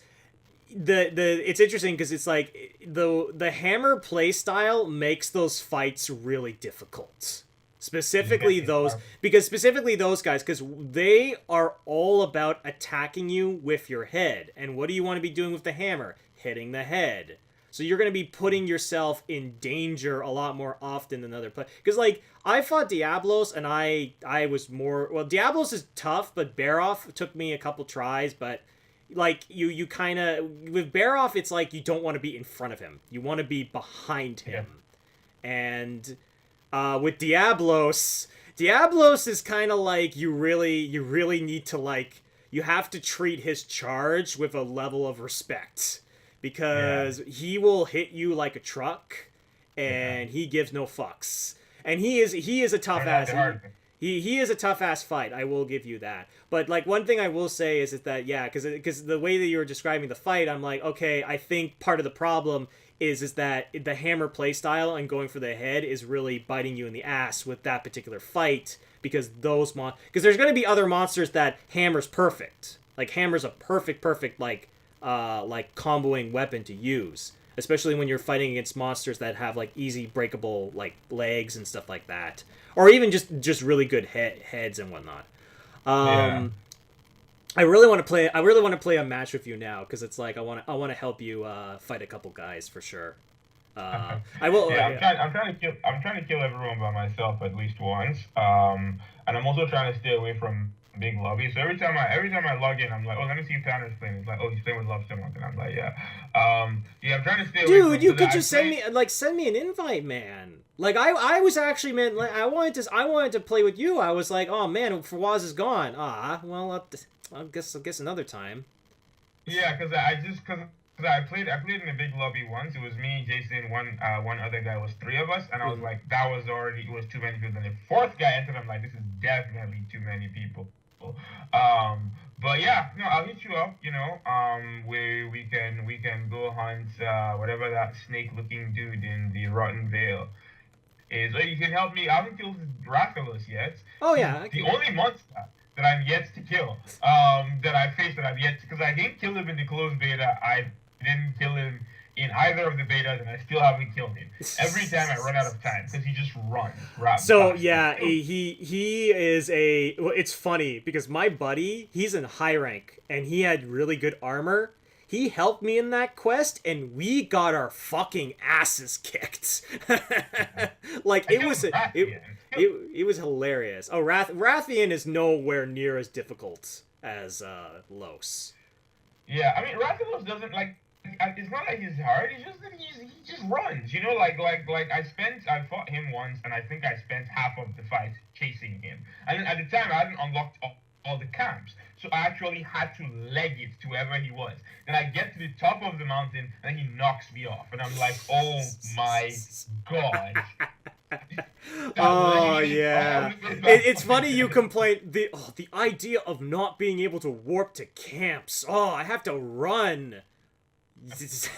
the it's interesting because it's like the hammer play style makes those fights really difficult, Yeah, specifically it's those, hard. because specifically those guys, because they are all about attacking you with your head. And what do you want to be doing with the hammer? Hitting the head. So you're going to be putting yourself in danger a lot more often than other players. Because, like, I fought Diablos, and I was more, well, Diablos is tough, but Baroff took me a couple tries. But like, you kind of, with Baroff, it's like you don't want to be in front of him, you want to be behind Yeah, him. And with Diablos is kind of like, you really need to, like, you have to treat his charge with a level of respect, yeah, because he will hit you like a truck, yeah. and he gives no fucks. And he is a tough Learn that ass. the He hard way. he is a tough ass fight. I will give you that. But, like, one thing I will say is that, yeah, because the way that you were describing the fight, I'm like, okay, I think part of the problem is that the hammer play style and going for the head is really biting you in the ass with that particular fight, because because there's going to be other monsters that hammer's perfect. Like, hammer's a perfect, like comboing weapon to use, especially when you're fighting against monsters that have, like, easy breakable, like, legs and stuff like that, or even just really good heads and whatnot. Yeah. um I really want to play a match with you now, because it's like I want to help you fight a couple guys for sure. I will. Yeah, Yeah. I'm trying to kill everyone by myself at least once. And I'm also trying to stay away from big lobbies. So every time I log in, I'm like, oh, let me see if Tanner's playing. It's like, oh, he's playing with Love Someone, and I'm like, yeah. Yeah, I'm trying to stay away Dude, from, you because could I just send played. me, like, send me an invite, man. Like, I was actually, man, like, I wanted to play with you. I was like, oh man, Fawaz is gone. Well, I guess another time. Yeah, because I played in a big lobby once. It was me, Jason, one other guy. It was three of us, and I was Mhm. like, that was already, it was too many people. Then the fourth guy entered. I'm like, this is definitely too many people. But yeah, no, I'll hit you up. Where we can go hunt whatever that snake-looking dude in the Rotten Vale is. Or you can help me. I haven't killed Rathalos yet. Oh He's yeah, I the can. only monster that I'm yet to kill. That I faced that I've yet, because I didn't kill him in the closed beta. I didn't kill him in either of the betas, and I still haven't killed him. Every time I run out of time because he just runs right So past me. yeah, he is a. Well, it's funny because my buddy, he's in high rank and he had really good armor. He helped me in that quest, and we got our fucking asses kicked. Like, I it killed was it, Rathian. it was hilarious. Oh, Rathian is nowhere near as difficult as Los. Yeah, I mean Rathalos doesn't like. It's not like he's hard. It's just that he just runs. Like I fought him once, and I think I spent half of the fight chasing him. And at the time, I hadn't unlocked all the camps, so I actually had to leg it to wherever he was. Then I get to the top of the mountain, and he knocks me off, and I'm like, oh my god. Stop Oh legging me all yeah, the way back it's up funny you again. complain, the idea of not being able to warp to camps. Oh, I have to run. Those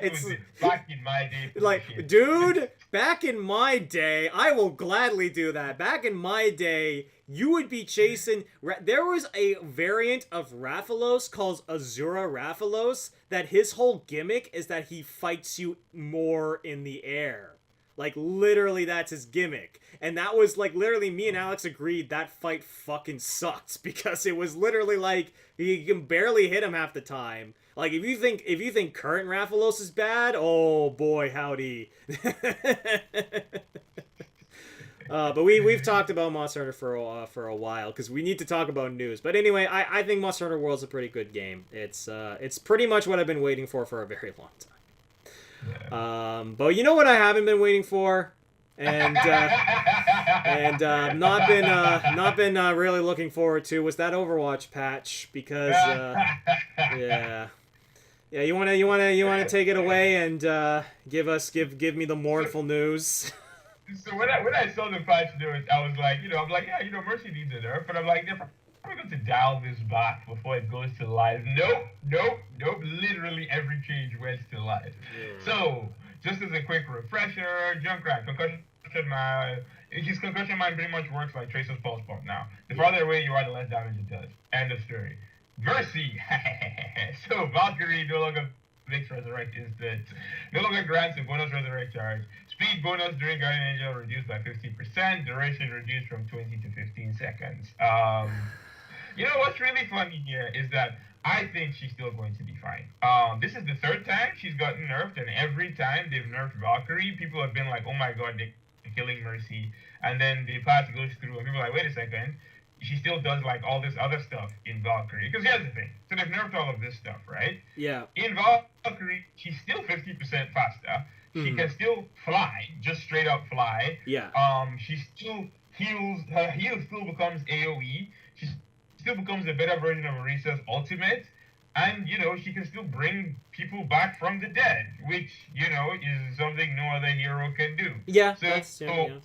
It's was the back in my day like, bullshit. dude, back in my day, I will gladly do that. Back in my day, you would be chasing. There was a variant of Rathalos called Azura Rathalos that his whole gimmick is that he fights you more in the air. Like, literally, that's his gimmick. And that was, like, literally, me and Alex agreed that fight fucking sucked, because it was literally like you can barely hit him half the time. Like, if you think current Rathalos is bad, oh boy, howdy. But we've talked about Monster Hunter for a while because we need to talk about news. But anyway, I think Monster Hunter World's a pretty good game. It's pretty much what I've been waiting for a very long time. Yeah. But you know what I haven't been waiting for, and not been really looking forward to was that Overwatch patch because yeah. Yeah, you wanna take it away and give me the mournful news. So when I saw the patch news, I was like, I'm like, yeah, Mercy needs a nerf, but I'm like, they're probably going to dial this back before it goes to live. Nope. Literally every change went to live. Yeah. So just as a quick refresher, Junkrat, concussion mine. His concussion mine pretty much works like Tracer's pulse pump now. The farther away you are, the less damage it does. End of story. Mercy. So Valkyrie no longer makes resurrect instant. No longer grants a bonus resurrect charge. Speed bonus during Guardian Angel reduced by 50%. Duration reduced from 20 to 15 seconds. What's really funny here is that I think she's still going to be fine. This is the third time she's gotten nerfed, and every time they've nerfed Valkyrie, people have been like, oh my god, they're killing Mercy. And then the patch goes through, and people are like, wait a second. She still does like all this other stuff in Valkyrie. Because here's the thing. So they've nerfed all of this stuff, right? Yeah. In Valkyrie, she's still 50% faster. She can still fly, just straight up fly. Yeah. She still heals. Her heal still becomes AoE. She still becomes a better version of Orisa's ultimate. And, she can still bring people back from the dead, which, is something no other hero can do. Yeah.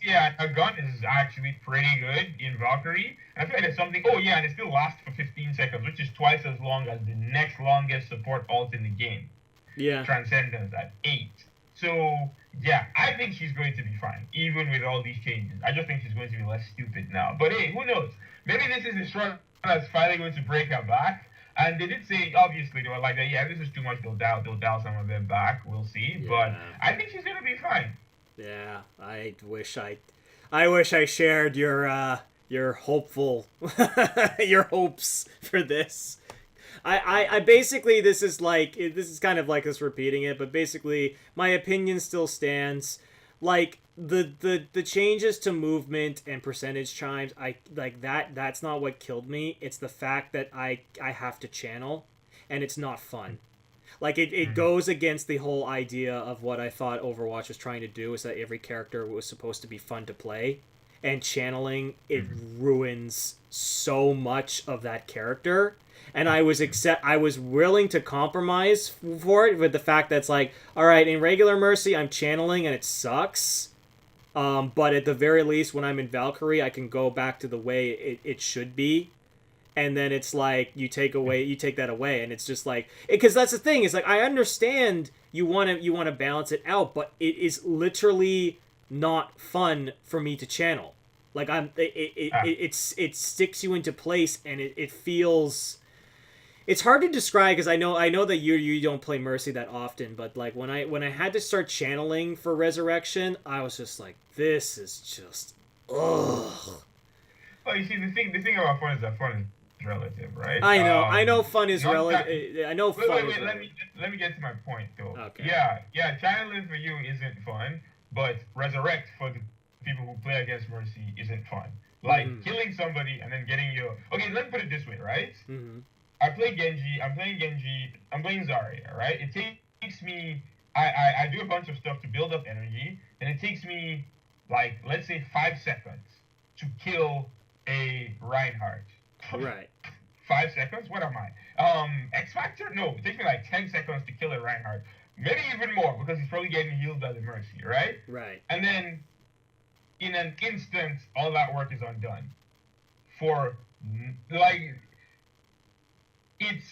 Yeah, her gun is actually pretty good in Valkyrie. And I feel like it's something, and it still lasts for 15 seconds, which is twice as long as the next longest support ult in the game. Yeah. Transcendence at 8. So, yeah, I think she's going to be fine, even with all these changes. I just think she's going to be less stupid now. But hey, who knows? Maybe this is the struggle that's finally going to break her back. And they did say, obviously, they were like, yeah, this is too much, they'll dial some of them back. We'll see. Yeah. But I think she's going to be fine. Yeah, I wish I shared your hopeful, your hopes for this. I basically, this is kind of like us repeating it, but basically my opinion still stands. Like the changes to movement and percentage chimes, I like that's not what killed me. It's the fact that I have to channel and it's not fun. Like it goes against the whole idea of what I thought Overwatch was trying to do, is that every character was supposed to be fun to play, and channeling it ruins so much of that character. And I was willing to compromise for it with the fact that it's like, all right, in regular Mercy, I'm channeling and it sucks. But at the very least, when I'm in Valkyrie, I can go back to the way it should be. And then it's like, you take that away. And it's just like, because that's the thing, is like, I understand you want to balance it out, but it is literally not fun for me to channel. Like it sticks you into place, and it feels. It's hard to describe because I know that you don't play Mercy that often, but like when I had to start channeling for Resurrection, I was just like, this is just ugh. Well, you see, the thing about fun is that fun is relative, right? I know fun is relative. I know fun. Wait, let me get to my point though. Okay. Yeah, channeling for you isn't fun, but Resurrect for the people who play against Mercy isn't fun. Like killing somebody and then getting your. Okay, let me put it this way, right? Mm-hmm. I'm playing Genji, I'm playing Zarya, right? It takes me, I do a bunch of stuff to build up energy, and it takes me, like, let's say 5 seconds to kill a Reinhardt. Right. 5 seconds? What am I? X Factor? No, it takes me like 10 seconds to kill a Reinhardt. Maybe even more, because he's probably getting healed by the Mercy, right? Right. And then, in an instant, all that work is undone. For, like... It's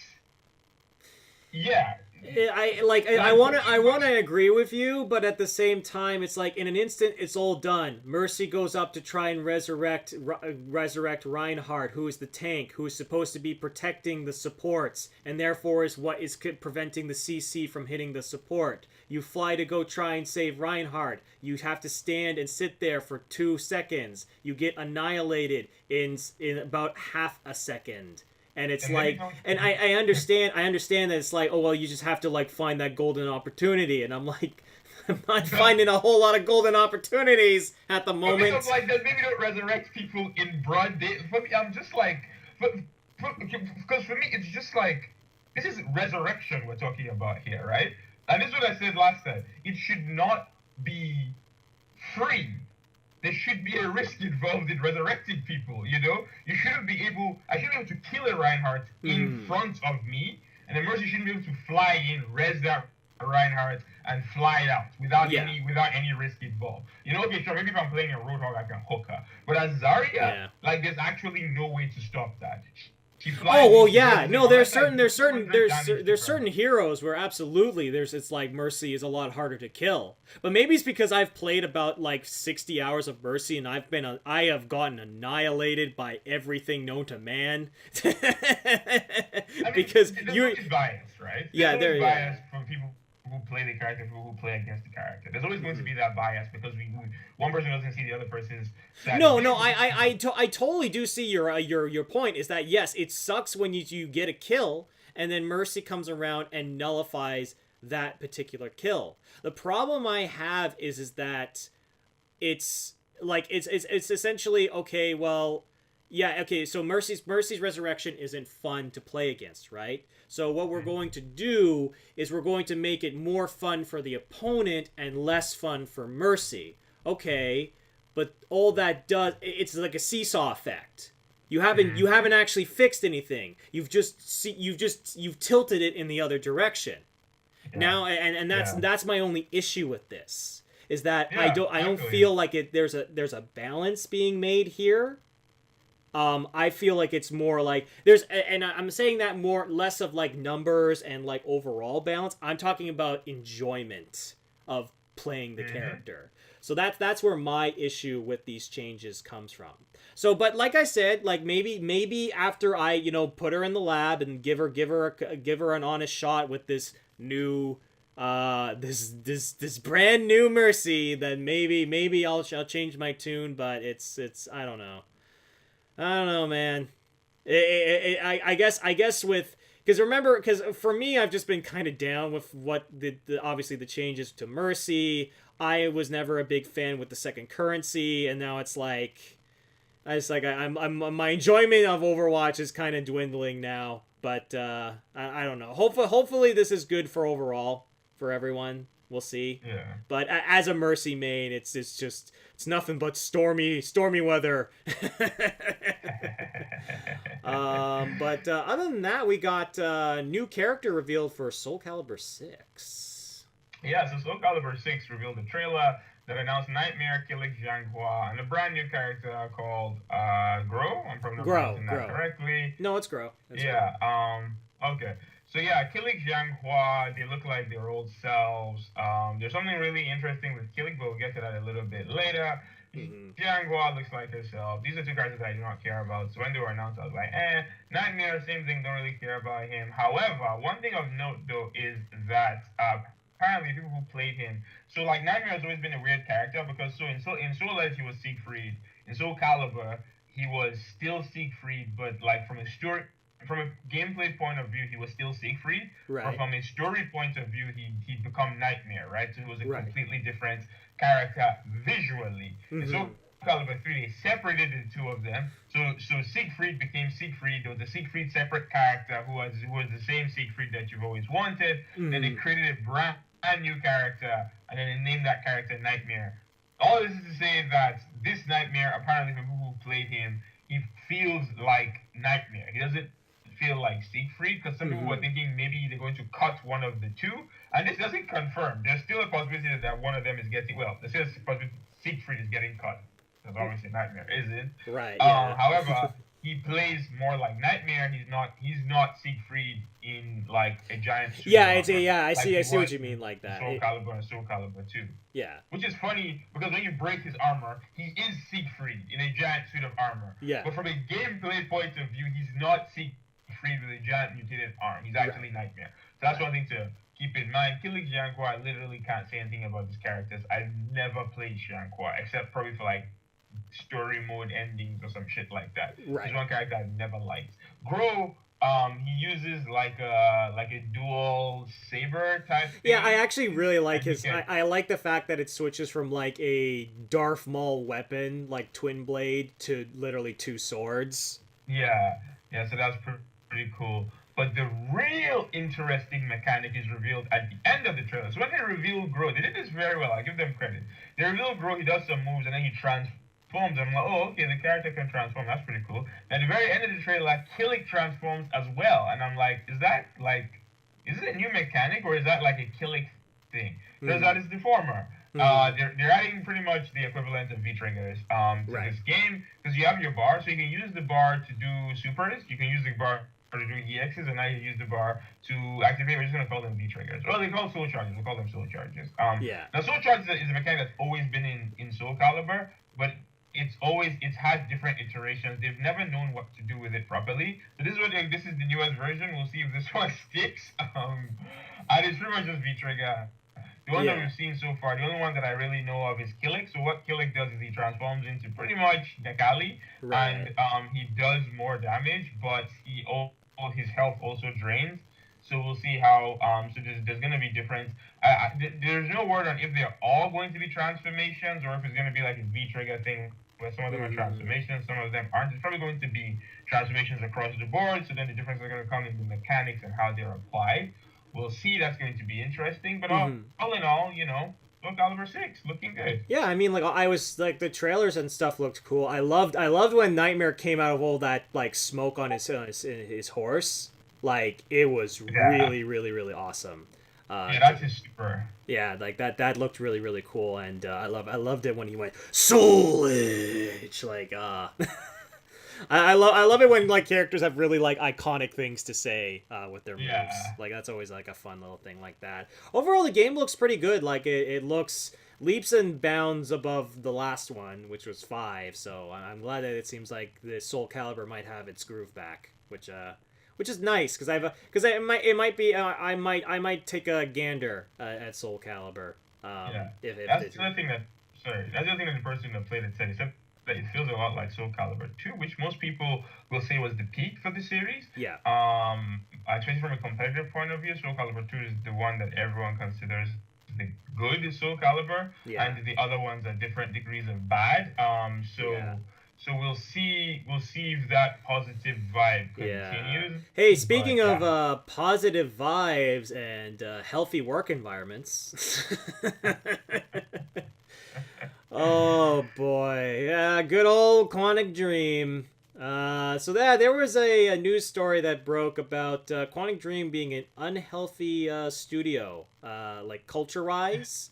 I want to agree with you, but at the same time, it's like in an instant, it's all done. Mercy goes up to try and resurrect Reinhardt, who is the tank, who is supposed to be protecting the supports, and therefore is what is preventing the CC from hitting the support. You fly to go try and save Reinhardt. You have to stand and sit there for 2 seconds. You get annihilated in about half a second. And it's And then like, and I understand that it's like, oh well, you just have to like find that golden opportunity, and I'm like, I'm not finding a whole lot of golden opportunities at the moment. Because like that maybe don't resurrect people in broad day. For me, I'm just like, because for me it's just like this is resurrection we're talking about here, right? And this is what I said last time. It should not be free. There should be a risk involved in resurrecting people, you know? You shouldn't be able, I shouldn't be able to kill a Reinhardt in front of me, and the Mercy shouldn't be able to fly in, res that Reinhardt, and fly out without any risk involved. You know, okay, sure, maybe if I'm playing a Roadhog, I can hook her. But as Zarya, like, there's actually no way to stop that. Oh well, yeah. No, there's certain heroes where absolutely it's like Mercy is a lot harder to kill. But maybe it's because I've played about like 60 hours of Mercy and I have gotten annihilated by everything known to man. Because you're biased, right? Yeah, there's bias from people who play the character, people who play against the character. There's always going to be that bias because one person doesn't see the other person's. No, I totally do see your point. Is that yes, it sucks when you get a kill and then Mercy comes around and nullifies that particular kill. The problem I have is that it's like it's essentially okay. Well, yeah, okay. So Mercy's resurrection isn't fun to play against, right? So what we're going to do is we're going to make it more fun for the opponent and less fun for Mercy. Okay, but all that does, it's like a seesaw effect. You haven't actually fixed anything. You've tilted it in the other direction. Yeah. Now and that's my only issue with this is that I don't feel like there's a balance being made here. I feel like it's more like and I'm saying that less of like numbers and like overall balance. I'm talking about enjoyment of playing the character. So that's where my issue with these changes comes from. So, but like I said, like maybe after I put her in the lab and give her an honest shot with this new this brand new Mercy, then maybe I'll change my tune. But it's I don't know. I don't know, man. I guess with because for me I've just been kind of down with what obviously the changes to Mercy. I was never a big fan with the second currency, and now it's like I'm my enjoyment of Overwatch is kind of dwindling now. But I don't know. Hopefully this is good for overall for everyone. We'll see. Yeah. But as a Mercy main, it's nothing but stormy weather. But other than that, we got new character revealed for Soul Calibur 6. Yeah, so Soul Calibur 6 revealed a trailer that announced Nightmare, Killing Jianghua, and a brand new character called Grow. I'm probably not pronouncing that correctly. No, it's Grow. Okay. So yeah, Killing Jianghua, they look like their old selves. There's something really interesting with Killing, but we'll get to that a little bit later. Jianghua looks like herself. These are two characters I do not care about. So when they were announced, I was like, Nightmare, same thing, don't really care about him. However, one thing of note though is that apparently people who played him, so like Nightmare has always been a weird character because in Soul Edge he was Siegfried, in Soul Calibur he was still Siegfried, but like from a gameplay point of view, he was still Siegfried. Right. But from a story point of view, he'd become Nightmare, right? So he was a completely different character visually. And so Calibur 3, they separated the two of them. So Siegfried became Siegfried. There was a Siegfried separate character who was the same Siegfried that you've always wanted. Then they created a brand new character, and then they named that character Nightmare. All this is to say that this Nightmare, apparently from people who played him, he feels like Nightmare. He doesn't feel like Siegfried, because some people were thinking maybe they're going to cut one of the two, and this doesn't confirm. There's still a possibility that one of them is getting, there's still a possibility Siegfried is getting cut, because obviously Nightmare isn't. Right, yeah. However, he plays more like Nightmare. He's not Siegfried in like a giant suit. I see what you mean, like that. Soul Calibur and Soul Calibur 2. Yeah. Which is funny, because when you break his armor, he is Siegfried in a giant suit of armor. Yeah. But from a gameplay point of view, he's not Siegfried with a giant mutated arm. He's actually Nightmare. So that's one thing to keep in mind. Killing Jianghua, I literally can't say anything about these characters. I've never played Jianghua, except probably for like story mode endings or some shit like that. Right. He's one character I've never liked. Grow, He uses like a dual saber type Yeah, I thing, actually really like and he his. can. I like the fact that it switches from like a Darth Maul weapon, like twin blade, to literally two swords. Yeah, yeah. So that's pretty cool. But the real interesting mechanic is revealed at the end of the trailer. So when they reveal Grow, they did this very well. I give them credit. They reveal Grow, he does some moves, and then he transforms. I'm like, oh, okay, the character can transform. That's pretty cool. At the very end of the trailer, Killick transforms as well, and I'm like, is it a new mechanic or is that like a Killick thing? Turns out Mm-hmm. it's the former. Mm-hmm. They're adding pretty much the equivalent of V triggers to Right. this game because you have your bar, so you can use the bar to do supers. You can use the bar to do EXs, and now you use the bar to activate. We're just gonna call them V triggers. Well, they call soul charges. We call them soul charges. Yeah. Now soul charges is a mechanic that's always been in Soul Calibur, but it's had different iterations. They've never known what to do with it properly. So this is the newest version. We'll see if this one sticks. And it's pretty much just V trigger. The one that Yeah. we've seen so far, the only one that I really know of is Killick. So what Killick does is he transforms into pretty much Nekali, and Right. he does more damage, but his health also drains. So we'll see how. So there's going to be different. There's no word on if they're all going to be transformations or if it's going to be like a V trigger thing where some of them are Mm-hmm. transformations, some of them aren't. It's probably going to be transformations across the board. So then the difference are going to come in the mechanics and how they're applied. We'll see. That's going to be interesting. But Mm-hmm. all in all, Soul Calibur 6 looking good. Yeah, I mean, like I was like the trailers and stuff looked cool. I loved when Nightmare came out of all that like smoke on his horse. Like it was Yeah, really, really, really awesome. yeah, that's his super. Yeah, like that looked really, really cool, and I loved it when he went Soul Edge. Like I love it when like characters have really like iconic things to say with their moves. Yeah, Like that's always like a fun little thing like that. Overall, the game looks pretty good. Like it looks leaps and bounds above the last one, which was 5. So I'm glad that it seems like the Soul Calibur might have its groove back, which is nice because it might be I might take a gander at Soul Calibur. yeah. If That's it, the other thing that. Sorry, that's the other thing that the person that played it said. He said that it feels a lot like Soul Calibur 2, which most people will say was the peak for the series. yeah, Especially from a competitive point of view, Soul Calibur 2 is the one that everyone considers the good Soul Calibur, yeah, and the other ones are different degrees of bad. yeah. So we'll see if that positive vibe Yeah. continues. Hey, But speaking of yeah, positive vibes and healthy work environments. Oh boy, yeah, good old Quantic Dream. There was a news story that broke about Quantic Dream being an unhealthy studio, like culture-wise,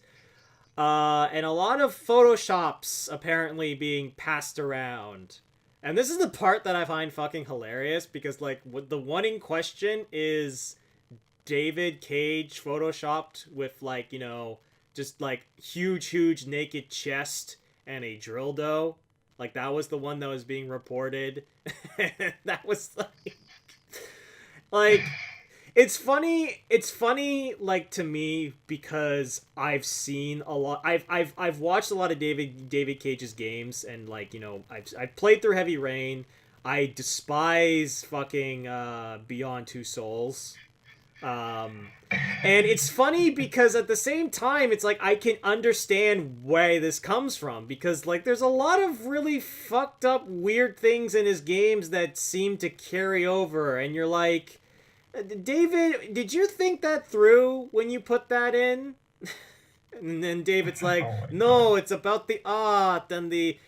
and a lot of photoshops apparently being passed around. And this is the part that I find fucking hilarious because like the one in question is David Cage photoshopped with like, just like huge naked chest and a dildo. Like that was the one that was being reported. That was like it's funny like to me because I've seen a lot I've watched a lot of David Cage's games and like I've played through Heavy Rain. I despise fucking Beyond Two Souls. um and it's funny because at the same time it's like I can understand where this comes from because like there's a lot of really fucked up weird things in his games that seem to carry over and you're like, David, did you think that through when you put that in? And then David's like, oh my no, god. it's about the art and the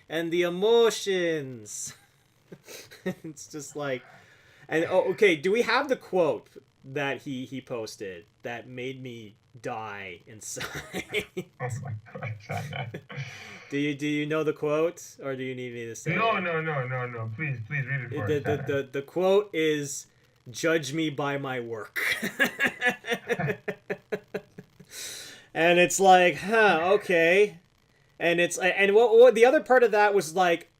emotions. It's just like, and oh, okay, do we have the quote that he posted that made me die inside? Oh my god, China. Do you know the quote or do you need me to say No, it? no, no, no, no. Please read it The for the us, the China. the, the quote is, "Judge me by my work." And it's like, huh, okay. And it's and what the other part of that was like,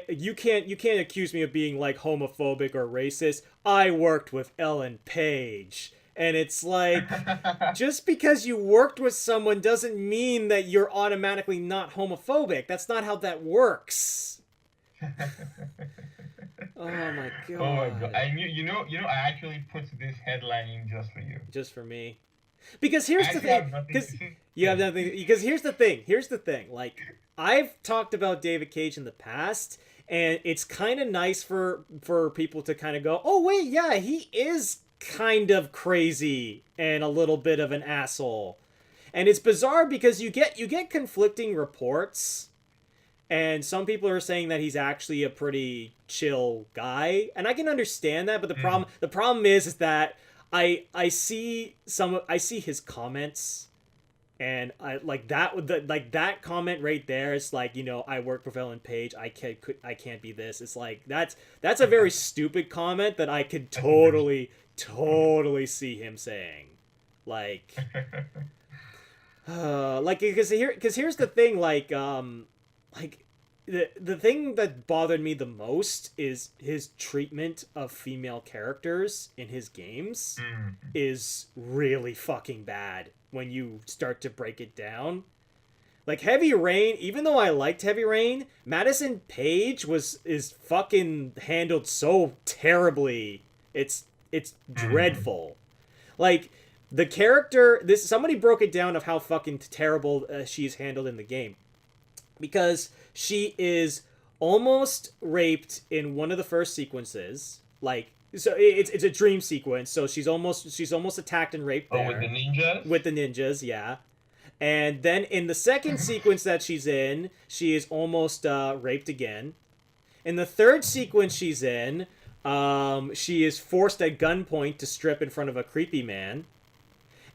you can't accuse me of being like homophobic or racist. I worked with Ellen Page. And it's like, just because you worked with someone doesn't mean that you're automatically not homophobic. That's not how that works. Oh my Oh my god! god. I knew, I actually put this headline in just for you. Just for me. Because I here's the actually thing. have nothing to Because say. you have nothing. Because here's the thing. Here's the thing. Like, I've talked about David Cage in the past, and it's kind of nice for people to kind of go, oh wait, yeah, he is kind of crazy and a little bit of an asshole. And it's bizarre because you get conflicting reports, and some people are saying that he's actually a pretty chill guy, and I can understand that. But Mm. the problem is that I see his comments, and I like that with the like that comment right there. It's like, I work with Ellen Page. I can't be this. It's like that's a very stupid comment that I could That's a very totally see him saying, like. Like, because here's the thing, like the thing that bothered me the most is his treatment of female characters in his games Mm. is really fucking bad when you start to break it down. Like Heavy Rain, even though I liked Heavy Rain, Madison Page is fucking handled so terribly. It's Mm. dreadful. Like, the character, this somebody broke it down of how fucking terrible she's handled in the game, because she is almost raped in one of the first sequences. Like, so it's a dream sequence, so she's almost attacked and raped Oh, with the there ninjas? with the ninjas, yeah. And then in the second sequence that she's in, she is almost raped again. In the third sequence she's in, she is forced at gunpoint to strip in front of a creepy man.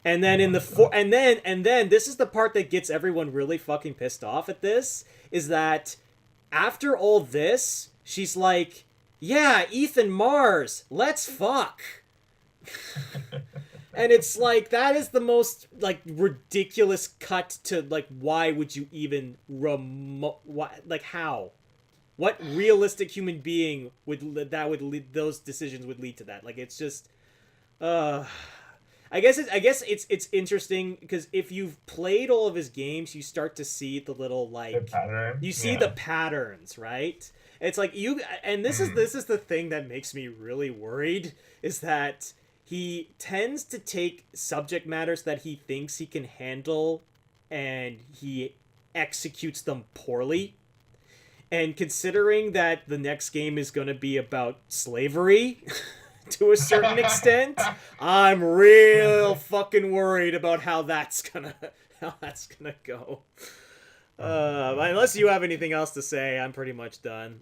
And Oh then in my the god. and then this is the part that gets everyone really fucking pissed off at this, is that after all this, she's like, "Yeah, Ethan Mars, let's fuck." And it's like, that is the most like ridiculous cut to, like, why would you even like, how? What realistic human being would lead, those decisions would lead to that? Like, it's just uh I guess it's interesting because if you've played all of his games, you start to see the little, The like, pattern? you see the Yeah. patterns, right? It's like, and this is Mm. this is the thing that makes me really worried, is that he tends to take subject matters that he thinks he can handle, and he executes them poorly. And considering that the next game is going to be about slavery, to a certain extent, I'm real fucking worried about how that's gonna go. Oh my god. Unless you have anything else to say, I'm pretty much done.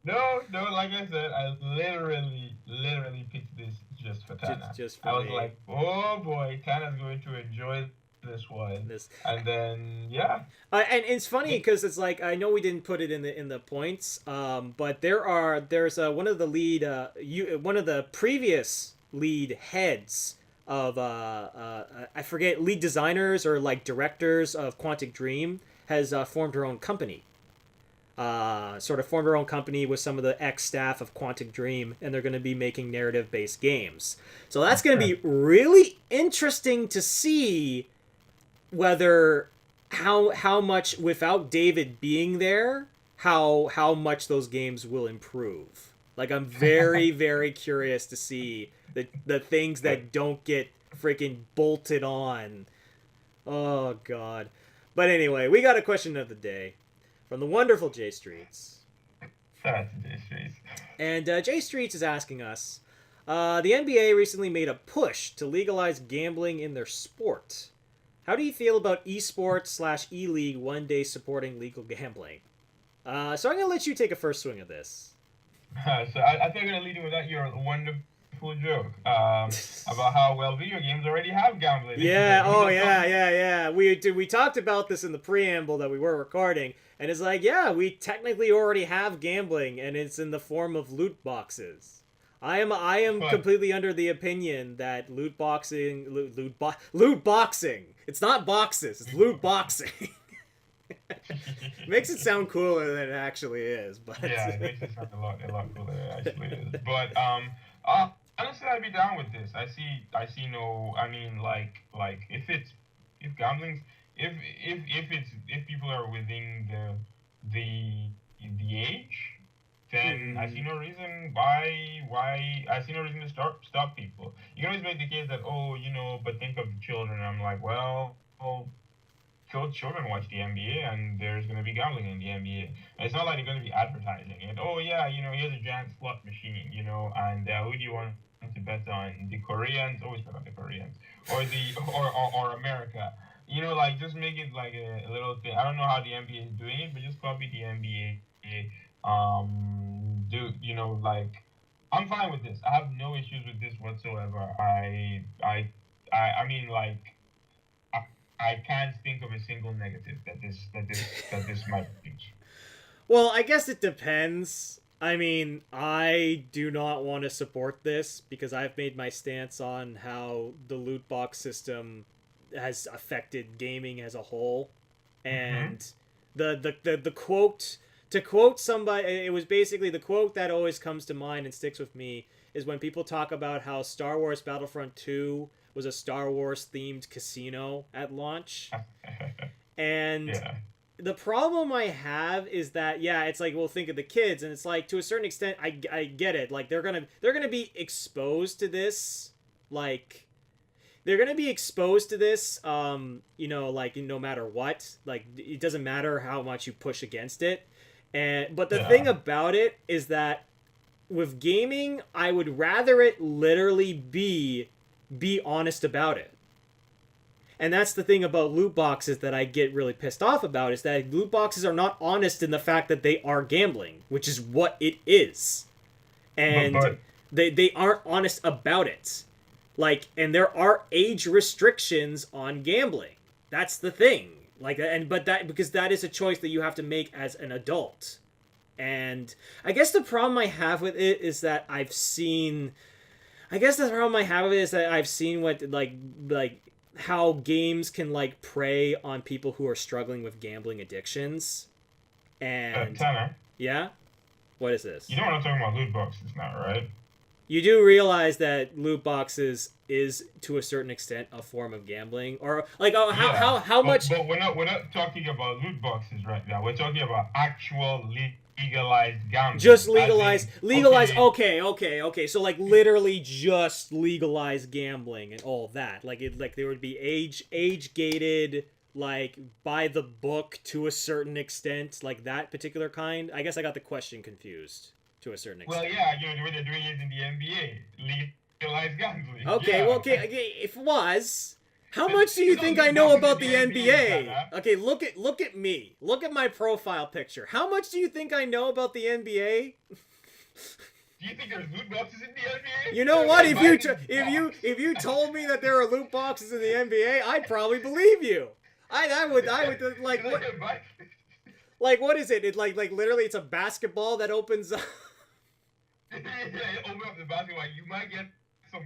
No, no, like I said, I literally picked this just for Tana. just for I was me. like, oh boy, Tana's going to enjoy this one. This And then, yeah. and it's funny because it's like, I know we didn't put it in the points, but there's one of the previous lead heads of I forget, lead designers or like directors of Quantic Dream has formed her own company. Sort of formed her own company with some of the ex staff of Quantic Dream, and they're going to be making narrative based games. So that's going to Okay. be really interesting to see whether how much, without David being there, how much those games will improve. Like, I'm very very curious to see the things that don't get freaking bolted on. Oh god. But anyway, we got a question of the day from the wonderful J Streets. Shout out to this face. And J Streets is asking us, the NBA recently made a push to legalize gambling in their sport. How do you feel about esports / e-league one day supporting legal gambling? So I'm going to let you take a first swing at this. So I think I'm gonna lead in with that. Your wonderful joke about how, well, video games already have gambling. Yeah, We oh just yeah, don't. yeah. We talked about this in the preamble that we were recording, and it's like, yeah, we technically already have gambling, and it's in the form of loot boxes. I am But completely under the opinion that loot boxing. It's not boxes, it's loot boxing. Makes it sound cooler than it actually is, but yeah, it makes it sound a lot cooler than it actually is. But honestly, I'd be down with this. I see no. I mean, like if gambling's if people are within the age, then I see Hmm. no reason why I see no reason to stop people. You can always make the case that, oh, but think of the children. I'm like, well, children watch the NBA, and there's going to be gambling in the NBA. And it's not like they're going to be advertising it. Oh yeah, here's a giant slot machine, and who do you want to bet on? The Koreans, always bet on the Koreans, or the or America. Like, just make it like a little thing. I don't know how the NBA is doing it, but just copy the NBA. Do like, I'm fine with this. I have no issues with this whatsoever. I mean, like, I, I can't think of a single negative that this might be. Well, I guess it depends. I mean, I do not want to support this because I've made my stance on how the loot box system has affected gaming as a whole. Mm-hmm. And the quote, to quote somebody, it was basically the quote that always comes to mind and sticks with me, is when people talk about how Star Wars Battlefront 2 was a Star Wars themed casino at launch. And Yeah. the problem I have is that, yeah, it's like, well, think of the kids, and it's like, to a certain extent, I get it. Like, they're gonna be exposed to this, like, they're gonna be exposed to this, like, no matter what. Like, it doesn't matter how much you push against it. But the thing Yeah. about it is that with gaming, I would rather it literally be honest about it. And that's the thing about loot boxes that I get really pissed off about, is that loot boxes are not honest in the fact that they are gambling, which is what it is. But And but they aren't honest about it. Like, and there are age restrictions on gambling. That's the thing. Like, and but that, because that is a choice that you have to make as an adult. And I guess the problem I have with it is that I've seen what, like how games can, like, prey on people who are struggling with gambling addictions. And Tanner, yeah, what is you this? know what I'm talking about loot boxes now, right? You do realize that loot boxes is, to a certain extent, a form of gambling, or like, oh, how Yeah. how how But much? but we're not talking about loot boxes right now. We're talking about actual legalized Just gambling, as legalize, in, legalize. okay, Okay. So, like, literally just legalize gambling and all that. Like, like there would be age gated, like, by the book to a certain extent, like that particular kind. I guess I got the question confused to a certain well, extent. yeah, the way they're doing it in the NBA, legalized gambling, Okay, well, yeah. okay. If it was, how There's, much do you there's not think I loot know boxes in about the the NBA, NBA? Tanner. Okay, look at me. Look at my profile picture. How much do you think I know about the NBA? Do you think there's loot boxes in the NBA? You know They're what? gonna If buy you this box. if you told me that there are loot boxes in the NBA, I'd probably believe you. I would like, They're what, gonna buy. like, what is it? It, like literally it's a basketball that opens up. Yeah, open up the basketball. You might get some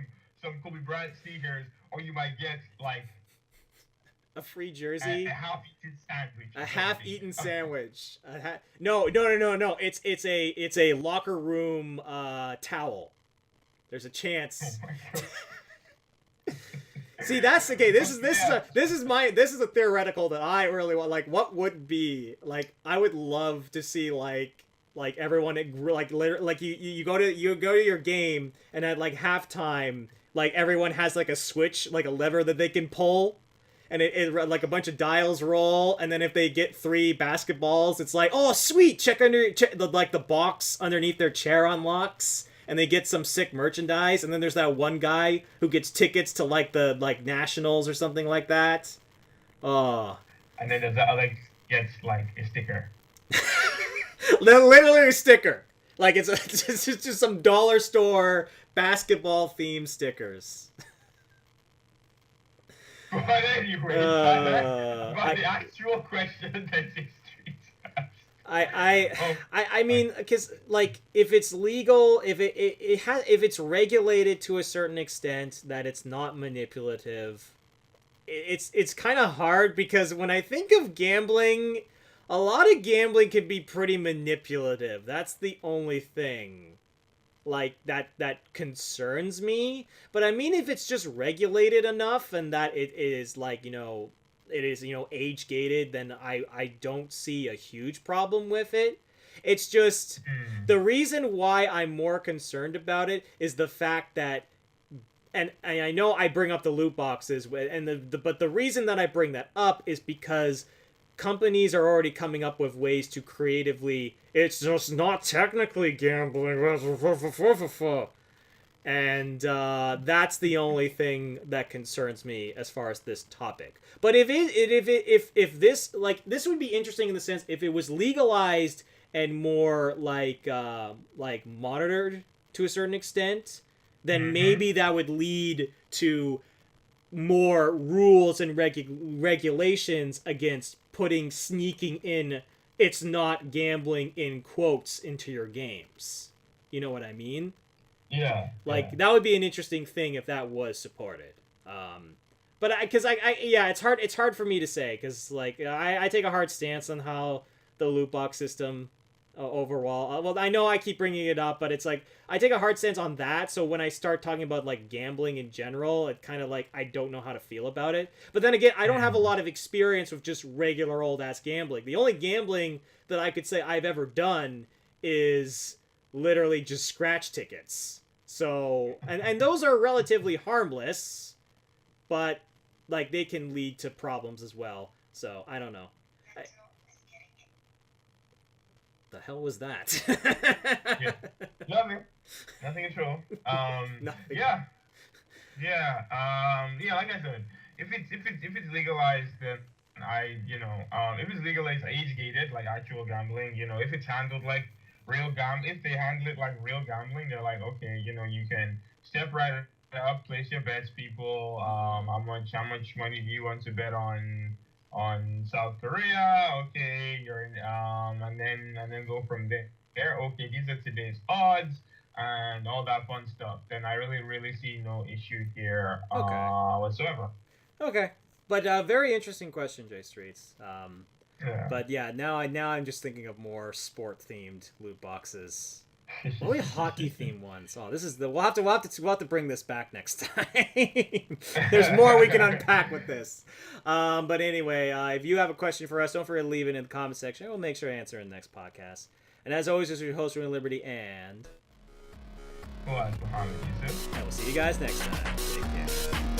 Kobe Bryant sneakers, or you might get like A free a jersey, half-eaten sandwich a or something. half-eaten sandwich. No. It's a locker room towel. There's a Oh chance. my god. See, that's okay. This is Okay, yeah. this is a theoretical that I really want. Like, what would be like? I would love to see, like everyone, like, like you go to your game, and at, like, halftime, like, everyone has, like, a switch, like a lever that they can pull, and it like a bunch of dials roll, and then if they get 3 basketballs, it's like, oh sweet, check like the box underneath their chair unlocks, and they get some sick merchandise, and then there's that one guy who gets tickets to, like, the, like, nationals or something like that. Oh, And then the other gets like a sticker. literally a sticker. Like, it's just some dollar store basketball themed stickers. But anyway, Tyler, about I the actual question that this street asked. I I Oh I my. mean, because, like, if it's legal, if it's regulated to a certain extent that it's not manipulative, it's kind of hard, because when I think of gambling, a lot of gambling can be pretty manipulative. That's the only thing, like, that concerns me. But I mean, if it's just regulated enough and that it is, like, it is, age gated, then I don't see a huge problem with it. It's just the reason why I'm more concerned about it is the fact that, and I know I bring up the loot boxes, and but the reason that I bring that up is because companies are already coming up with ways to creatively. It's just not technically gambling, and that's the only thing that concerns me as far as this topic. But if this, like, this would be interesting in the sense if it was legalized and more like monitored to a certain extent, then maybe that would lead to more rules and regulations against putting sneaking in "it's not gambling" in quotes into your games. You know what I mean? Yeah. Like, that would be an interesting thing if that was supported. But it's hard for me to say, because like I take a hard stance on how the loot box system overall. Well, I know I keep bringing it up, but it's like I take a hard stance on that. So when I start talking about like gambling in general, it kind of like I don't know how to feel about it. But then again, I don't have a lot of experience with just regular old ass gambling. The only gambling that I could say I've ever done is literally just scratch tickets. So and those are relatively harmless, but like they can lead to problems as well. So I don't know. The hell was that? Yeah. Nothing at all. Nothing. Yeah. Like I said, if it's legalized, then if it's legalized, age gated, like actual gambling, if it's handled like if they handle it like real gambling, they're like, okay, you can step right up, place your bets, people. How much money do you want to bet on South Korea? Okay, you're in, and then go from there. Okay, these are today's odds and all that fun stuff. Then I really see no issue here whatsoever. Okay, but very interesting question, J Streets. Yeah. But yeah, now I'm just thinking of more sport themed loot boxes. Only hockey themed ones. Oh, this is we'll have to bring this back next time. There's more we can unpack with this. But anyway, if you have a question for us, don't forget to leave it in the comment section. We'll make sure to answer in the next podcast. And as always, this is your host, Ruin Liberty, and Well, that's Muhammad Yusuf. we'll see you guys next time. Take care.